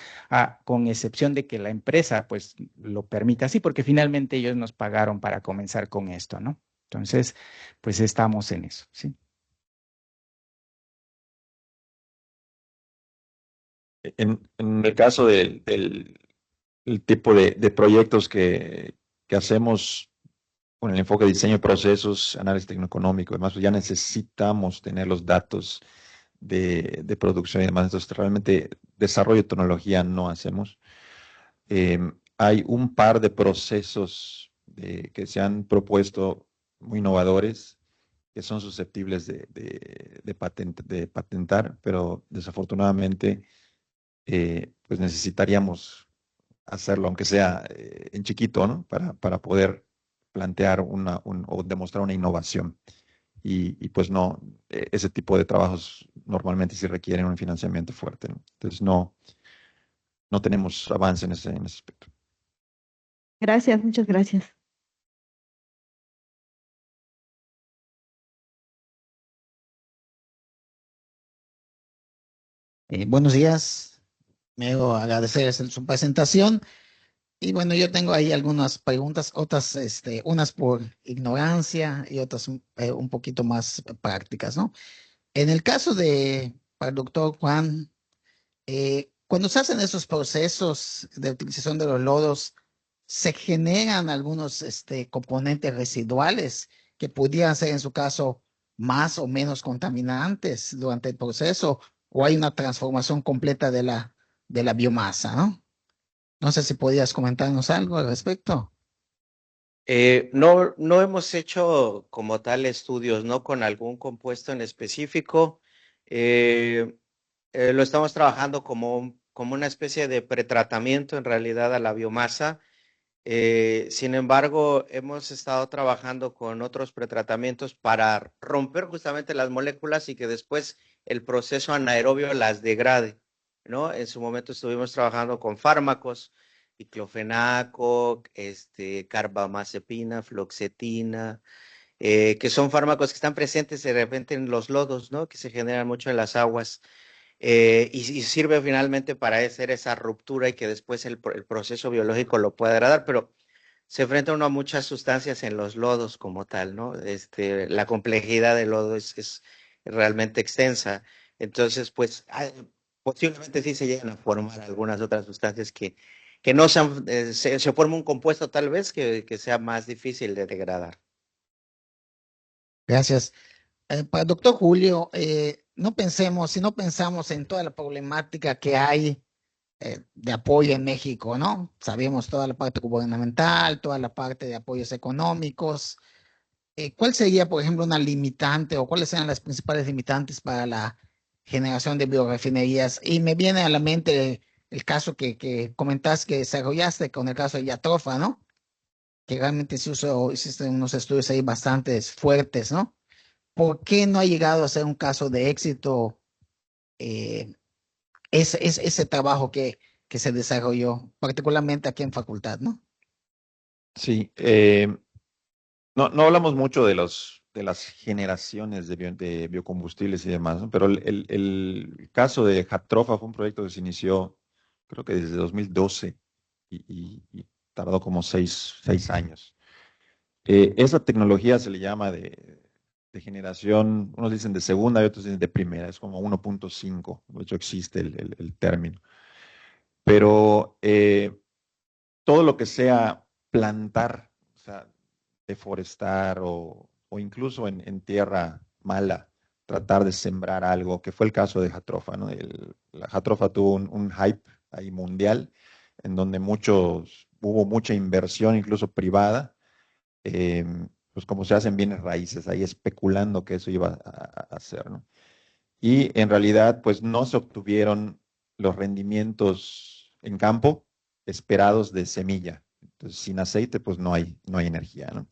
con excepción de que la empresa, pues, lo permita así, porque finalmente ellos nos pagaron para comenzar con esto, ¿no? Entonces, pues, estamos en eso, ¿sí? En el caso el tipo de proyectos que hacemos con el enfoque de diseño de procesos, análisis tecnoeconómico y demás, pues ya necesitamos tener los datos de producción y demás. Entonces, realmente desarrollo de tecnología no hacemos. Hay un par de procesos que se han propuesto muy innovadores que son susceptibles de patentar, pero desafortunadamente pues necesitaríamos hacerlo, aunque sea en chiquito, ¿no? Para poder plantear o demostrar una innovación. Y pues no, ese tipo de trabajos normalmente sí requieren un financiamiento fuerte, ¿no? Entonces no tenemos avance en ese aspecto. Gracias, muchas gracias. Buenos días, me hago agradecer su presentación y bueno, yo tengo ahí algunas preguntas, otras, unas por ignorancia y otras un poquito más prácticas, ¿no? En el caso para el doctor Juan, cuando se hacen esos procesos de utilización de los lodos, se generan algunos componentes residuales que pudieran ser en su caso más o menos contaminantes durante el proceso, o hay una transformación completa de la biomasa, ¿no? No sé si podías comentarnos algo al respecto. No hemos hecho como tal estudios, ¿no? Con algún compuesto en específico. Lo estamos trabajando como una especie de pretratamiento en realidad a la biomasa. Sin embargo, hemos estado trabajando con otros pretratamientos para romper justamente las moléculas y que después el proceso anaerobio las degrade, ¿no? En su momento estuvimos trabajando con fármacos, diclofenaco, carbamazepina, fluoxetina, que son fármacos que están presentes de repente en los lodos, ¿no? Que se generan mucho en las aguas. Y sirve finalmente para hacer esa ruptura y que después el proceso biológico lo pueda degradar, pero se enfrenta uno a muchas sustancias en los lodos como tal, ¿no? La complejidad del lodo es realmente extensa. Entonces, pues posiblemente sí se lleguen a formar algunas otras sustancias que no sean, se forma un compuesto tal vez que sea más difícil de degradar. Gracias. Para el doctor Julio, si no pensamos en toda la problemática que hay de apoyo en México, ¿no? Sabemos toda la parte gubernamental, toda la parte de apoyos económicos. ¿Cuál sería, por ejemplo, una limitante o cuáles serían las principales limitantes para la generación de biorefinerías? Y me viene a la mente el caso que comentaste, que desarrollaste con el caso de Yatrofa, ¿no? Que realmente hiciste unos estudios ahí bastante fuertes, ¿no? ¿Por qué no ha llegado a ser un caso de éxito ese trabajo que se desarrolló, particularmente aquí en facultad, ¿no? Sí, no hablamos mucho de las generaciones de biocombustibles y demás, ¿no? Pero el caso de Jatrofa fue un proyecto que se inició, creo que desde 2012 y tardó como seis años. Esa tecnología se le llama de generación, unos dicen de segunda y otros dicen de primera, es como 1.5, de hecho existe el término. Pero todo lo que sea plantar, o sea, deforestar o incluso en tierra mala, tratar de sembrar algo, que fue el caso de Jatrofa, ¿no? La Jatrofa tuvo un hype ahí mundial, en donde hubo mucha inversión, incluso privada, pues como se hacen bienes raíces, ahí especulando que eso iba a hacer, ¿no? Y en realidad, pues no se obtuvieron los rendimientos en campo esperados de semilla. Entonces, sin aceite, pues no hay energía, ¿no?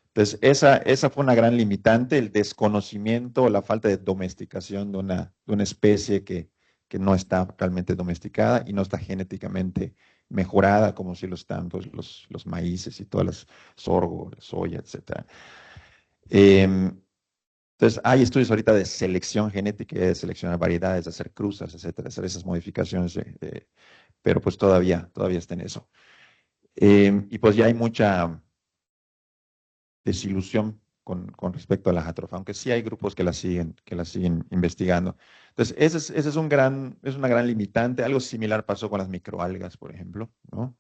Entonces, esa fue una gran limitante, el desconocimiento, la falta de domesticación de una especie que no está realmente domesticada y no está genéticamente mejorada, como si lo están pues, los maíces y todas las sorgo, la soya, etc. Entonces, hay estudios ahorita de selección genética, de seleccionar variedades, de hacer cruzas, etcétera, hacer esas modificaciones, pero pues todavía está en eso. Y pues ya hay mucha desilusión con respecto a la Jatrofa, aunque sí hay grupos que la siguen investigando. Entonces, ese es una gran limitante. Algo similar pasó con las microalgas, por ejemplo, ¿no?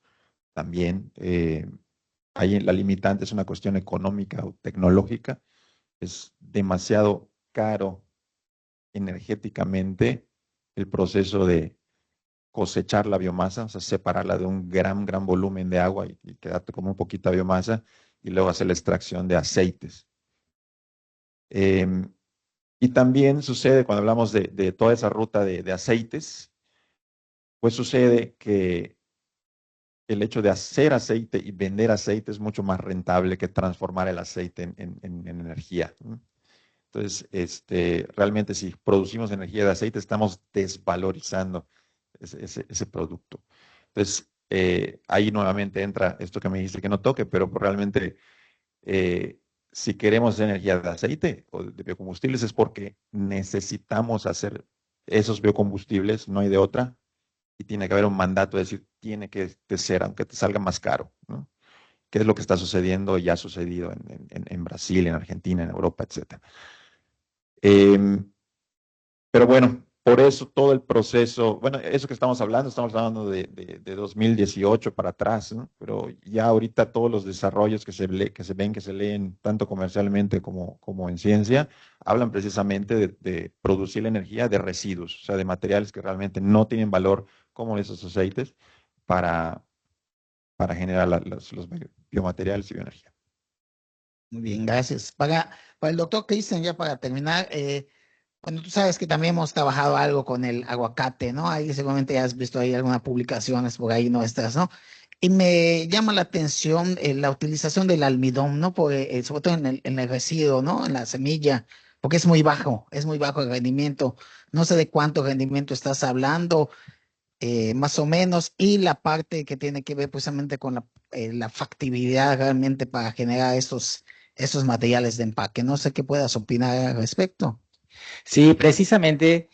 También ahí la limitante es una cuestión económica o tecnológica. Es demasiado caro energéticamente el proceso de cosechar la biomasa, o sea, separarla de un gran volumen de agua y quedarte como un poquito de biomasa y luego hacer la extracción de aceites. Y también sucede cuando hablamos de toda esa ruta de aceites, pues sucede que el hecho de hacer aceite y vender aceite es mucho más rentable que transformar el aceite en energía, ¿no? Entonces, realmente si producimos energía de aceite, estamos desvalorizando ese producto. Entonces, ahí nuevamente entra esto que me dijiste que no toque, pero realmente si queremos energía de aceite o de biocombustibles es porque necesitamos hacer esos biocombustibles, no hay de otra, y tiene que haber un mandato de decir, tiene que ser, aunque te salga más caro, ¿no? ¿Qué es lo que está sucediendo? Ya ha sucedido en Brasil, en Argentina, en Europa, etc. Pero bueno, por eso todo el proceso, bueno, eso que estamos hablando de 2018 para atrás, ¿no? Pero ya ahorita todos los desarrollos que se ven, que se leen tanto comercialmente como en ciencia, hablan precisamente de producir la energía de residuos, o sea, de materiales que realmente no tienen valor, como esos aceites, para generar los biomateriales y bioenergía. Muy bien, gracias. Para el doctor Cristian, ya para terminar, bueno, tú sabes que también hemos trabajado algo con el aguacate, ¿no? Ahí seguramente ya has visto ahí algunas publicaciones por ahí nuestras, ¿no? Y me llama la atención la utilización del almidón, ¿no? Porque, sobre todo en el residuo, ¿no? En la semilla, porque es muy bajo el rendimiento. No sé de cuánto rendimiento estás hablando, más o menos, y la parte que tiene que ver precisamente con la factibilidad realmente para generar esos materiales de empaque. No sé qué puedas opinar al respecto. Sí, precisamente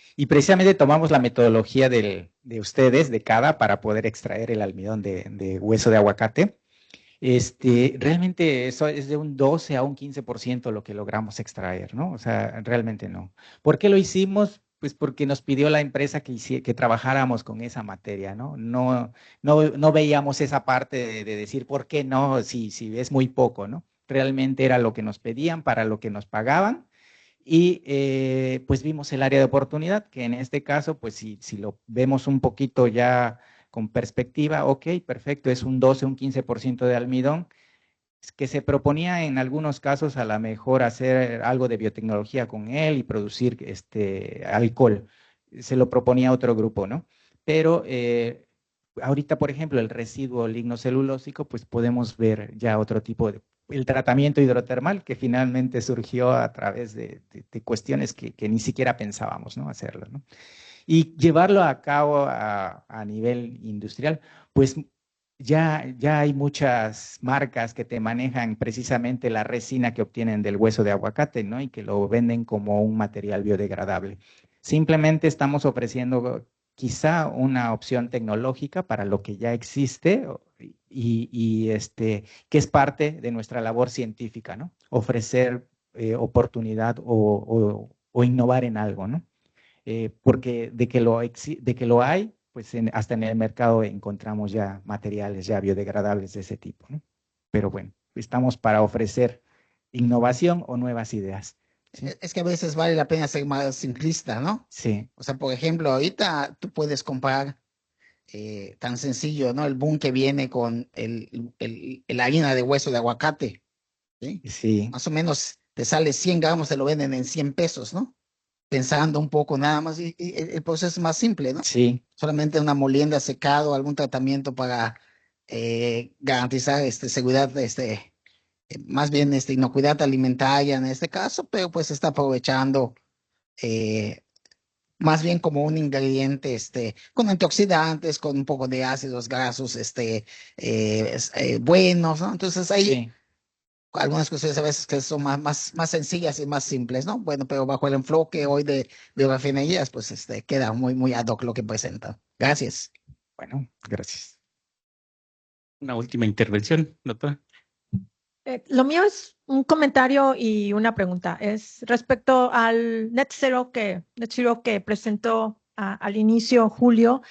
tomamos la metodología de ustedes, de CADA, para poder extraer el almidón de hueso de aguacate. Realmente eso es de un 12 a un 15% lo que logramos extraer, ¿no? O sea, realmente no. ¿Por qué lo hicimos? Pues porque nos pidió la empresa que trabajáramos con esa materia, ¿no? No veíamos esa parte de decir, ¿por qué no? Si es muy poco, ¿no? Realmente era lo que nos pedían, para lo que nos pagaban. Y pues vimos el área de oportunidad, que en este caso, pues si lo vemos un poquito ya con perspectiva, ok, perfecto, es un 12, un 15% de almidón, que se proponía en algunos casos a lo mejor hacer algo de biotecnología con él y producir alcohol. Se lo proponía otro grupo, ¿no? Pero ahorita, por ejemplo, el residuo lignocelulósico, pues podemos ver ya otro tipo de el tratamiento hidrotermal, que finalmente surgió a través de cuestiones que ni siquiera pensábamos, ¿no? Hacerlo, ¿no? Y llevarlo a cabo a nivel industrial, pues ya hay muchas marcas que te manejan precisamente la resina que obtienen del hueso de aguacate, ¿no? Y que lo venden como un material biodegradable. Simplemente estamos ofreciendo quizá una opción tecnológica para lo que ya existe y que es parte de nuestra labor científica, ¿no? Ofrecer oportunidad o innovar en algo, ¿no? Porque de que lo hay, pues hasta en el mercado encontramos ya materiales ya biodegradables de ese tipo, ¿no? Pero bueno, estamos para ofrecer innovación o nuevas ideas. ¿Sí? Es que a veces vale la pena ser más simplista, ¿no? Sí. O sea, por ejemplo, ahorita tú puedes comprar tan sencillo, ¿no? El boom que viene con la harina de hueso de aguacate, ¿sí? Sí. Más o menos te sale 100 gramos, te lo venden en 100 pesos, ¿no? Pensando un poco nada más, y el proceso es más simple, ¿no? Sí. Solamente una molienda, secado, algún tratamiento para garantizar seguridad, más bien inocuidad alimentaria en este caso, pero pues se está aprovechando más bien como un ingrediente con antioxidantes, con un poco de ácidos grasos buenos, ¿no? Entonces hay Sí. algunas cuestiones a veces que son más sencillas y más simples, ¿no? Bueno, pero bajo el enfoque hoy de refinerías, pues queda muy ad hoc lo que presenta. Gracias. Bueno, gracias. Una última intervención, doctora. Lo mío es un comentario y una pregunta. Es respecto al net zero que presentó al inicio Julio.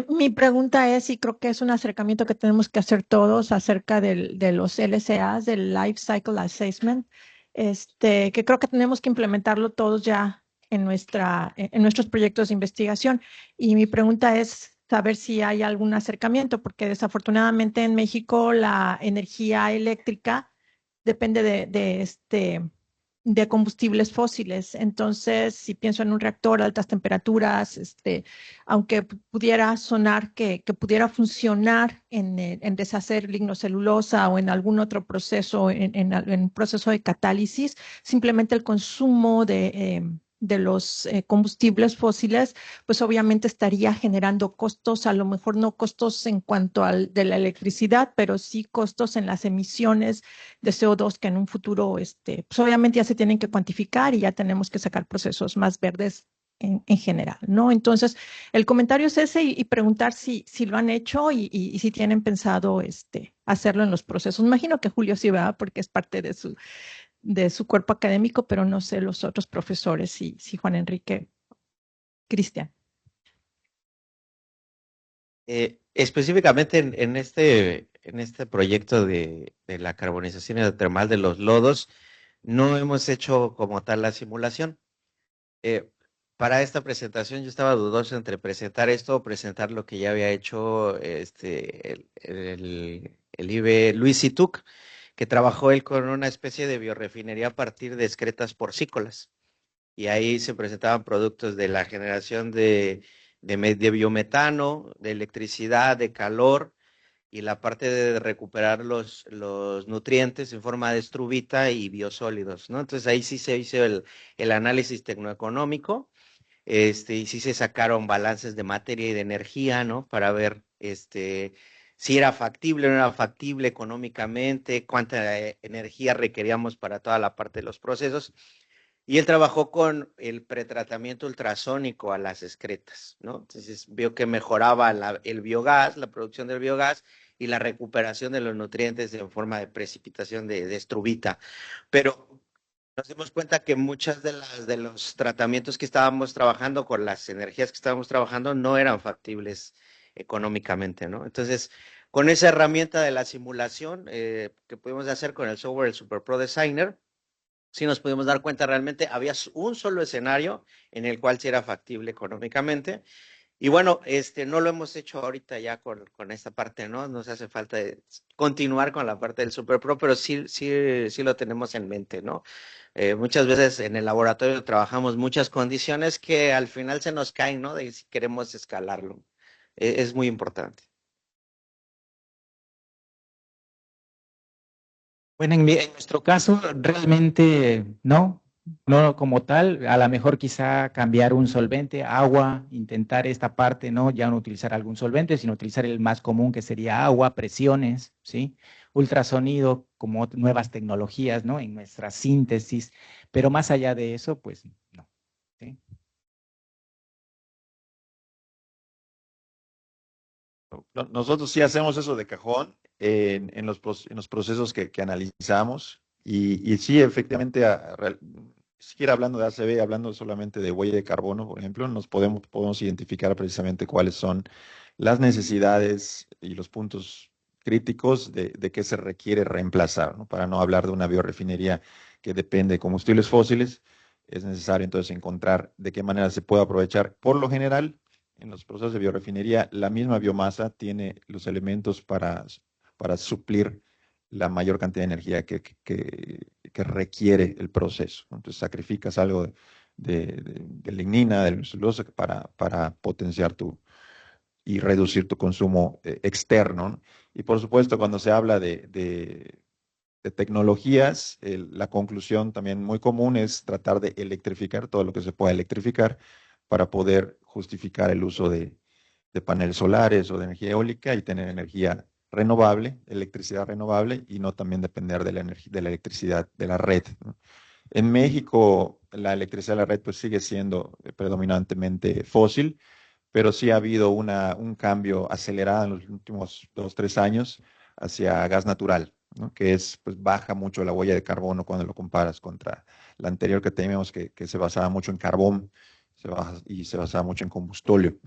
Mi pregunta es, y creo que es un acercamiento que tenemos que hacer todos acerca de los LCAs, del Life Cycle Assessment, que creo que tenemos que implementarlo todos ya en nuestros proyectos de investigación. Y mi pregunta es saber si hay algún acercamiento, porque desafortunadamente en México la energía eléctrica depende de de combustibles fósiles. Entonces, si pienso en un reactor a altas temperaturas, aunque pudiera sonar que pudiera funcionar en deshacer lignocelulosa o en algún otro proceso, en un proceso de catálisis, simplemente el consumo de los combustibles fósiles, pues obviamente estaría generando costos, a lo mejor no costos en cuanto al de la electricidad, pero sí costos en las emisiones de CO2 que en un futuro, pues obviamente ya se tienen que cuantificar y ya tenemos que sacar procesos más verdes en general, ¿no? Entonces, el comentario es ese y preguntar si lo han hecho y si tienen pensado hacerlo en los procesos. Imagino que Julio sí va porque es parte de su cuerpo académico, pero no sé los otros profesores, si Juan Enrique, Cristian. Específicamente en este proyecto de la carbonización hidrotermal de los lodos, no hemos hecho como tal la simulación. Para esta presentación yo estaba dudoso entre presentar esto o presentar lo que ya había hecho el IBE Luis Ituc, que trabajó él con una especie de biorefinería a partir de excretas porcícolas. Y ahí se presentaban productos de la generación de biometano, de electricidad, de calor, y la parte de recuperar los nutrientes en forma de estruvita y biosólidos, ¿no? Entonces ahí sí se hizo el análisis tecnoeconómico, y sí se sacaron balances de materia y de energía, ¿no? Para ver, si era factible o no era factible económicamente, cuánta energía requeríamos para toda la parte de los procesos. Y él trabajó con el pretratamiento ultrasónico a las excretas, ¿no? Entonces vio que mejoraba el biogás, la producción del biogás y la recuperación de los nutrientes en forma de precipitación de estruvita. Pero nos dimos cuenta que muchas de los tratamientos que estábamos trabajando con las energías que estábamos trabajando no eran factibles económicamente, ¿no? Entonces, con esa herramienta de la simulación que pudimos hacer con el software, el Super Pro Designer, sí nos pudimos dar cuenta realmente había un solo escenario en el cual sí era factible económicamente. Y bueno, no lo hemos hecho ahorita ya con esta parte, ¿no? Nos hace falta continuar con la parte del Super Pro, pero sí lo tenemos en mente, ¿no? Muchas veces en el laboratorio trabajamos muchas condiciones que al final se nos caen, ¿no? De si queremos escalarlo. Es muy importante. Bueno, en nuestro caso, realmente no como tal, a lo mejor quizá cambiar un solvente, agua, intentar esta parte, ¿no? Ya no utilizar algún solvente, sino utilizar el más común que sería agua, presiones, ¿sí? Ultrasonido, como nuevas tecnologías, ¿no? En nuestra síntesis, pero más allá de eso, pues no, ¿sí? Nosotros sí hacemos eso de cajón en los procesos que analizamos y sí, efectivamente, siquiera hablando de ACV, hablando solamente de huella de carbono, por ejemplo, podemos identificar precisamente cuáles son las necesidades y los puntos críticos de qué se requiere reemplazar, ¿no? Para no hablar de una biorefinería que depende de combustibles fósiles, es necesario entonces encontrar de qué manera se puede aprovechar. Por lo general, en los procesos de biorefinería, la misma biomasa tiene los elementos para suplir la mayor cantidad de energía que requiere el proceso, ¿no? Entonces sacrificas algo de lignina, de celulosa para potenciar y reducir tu consumo externo, ¿no? Y por supuesto, cuando se habla de tecnologías, la conclusión también muy común es tratar de electrificar todo lo que se pueda electrificar para poder justificar el uso de paneles solares o de energía eólica y tener energía renovable, electricidad renovable y no también depender de de la electricidad de la red, ¿no? En México, la electricidad de la red pues sigue siendo predominantemente fósil, pero sí ha habido un cambio acelerado en los últimos 2, 3 años hacia gas natural, ¿no? Que pues baja mucho la huella de carbono cuando lo comparas contra la anterior que teníamos, que se basaba mucho en carbón y se basaba mucho en combustóleo.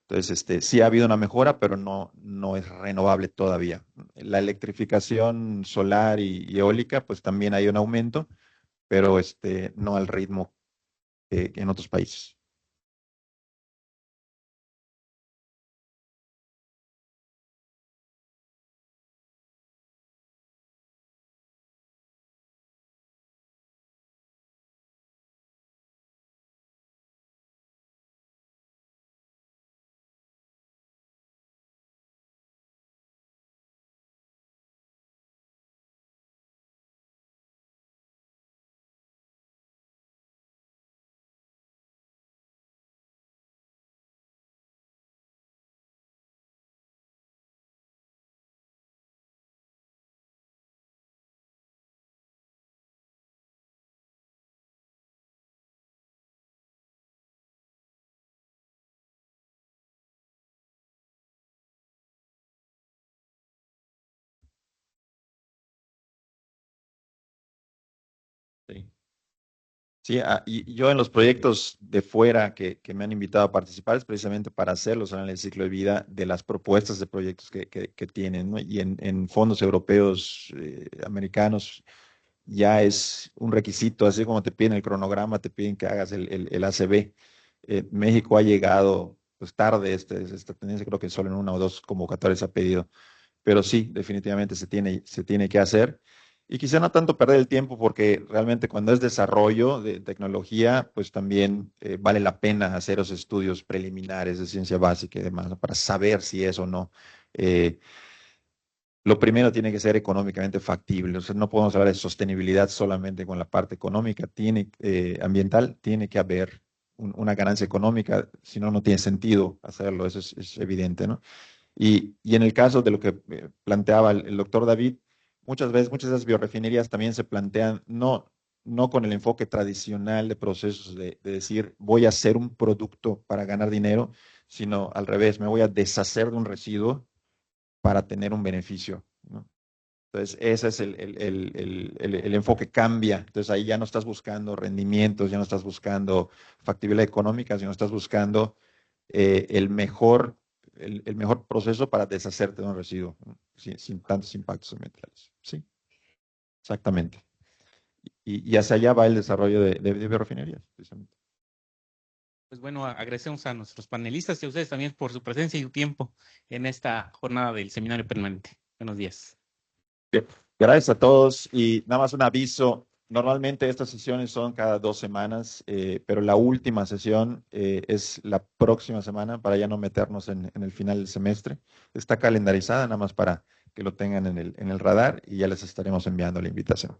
Entonces, sí ha habido una mejora, pero no es renovable todavía. La electrificación solar y eólica, pues también hay un aumento, pero no al ritmo que en otros países. Sí, y yo en los proyectos de fuera que me han invitado a participar es precisamente para hacer los análisis de ciclo de vida de las propuestas de proyectos que tienen, ¿no? Y en fondos europeos, americanos, ya es un requisito, así como te piden el cronograma, te piden que hagas el ACV. México ha llegado pues tarde esta tendencia, creo que solo en una o dos convocatorias ha pedido, pero sí, definitivamente se tiene que hacer. Y quizá no tanto perder el tiempo, porque realmente cuando es desarrollo de tecnología, pues también vale la pena hacer los estudios preliminares de ciencia básica y demás, ¿no? Para saber si es o no. Lo primero tiene que ser económicamente factible. O sea, no podemos hablar de sostenibilidad solamente con la parte económica, ambiental, tiene que haber una ganancia económica, si no, no tiene sentido hacerlo, eso es evidente, ¿no? Y en el caso de lo que planteaba el doctor David, muchas veces, muchas de esas biorefinerías también se plantean no con el enfoque tradicional de procesos de decir voy a hacer un producto para ganar dinero, sino al revés, me voy a deshacer de un residuo para tener un beneficio, ¿no? Entonces, ese es el enfoque cambia. Entonces, ahí ya no estás buscando rendimientos, ya no estás buscando factibilidad económica, sino estás buscando el mejor proceso para deshacerte de un residuo, ¿no? Sin tantos impactos ambientales. Sí, exactamente. Y hacia allá va el desarrollo de biorefinerías, precisamente. Pues bueno, agradecemos a nuestros panelistas y a ustedes también por su presencia y su tiempo en esta jornada del seminario permanente. Buenos días. Bien. Gracias a todos y nada más un aviso. Normalmente estas sesiones son cada 2 semanas, pero la última sesión es la próxima semana para ya no meternos en el final del semestre. Está calendarizada nada más para que lo tengan en el radar y ya les estaremos enviando la invitación.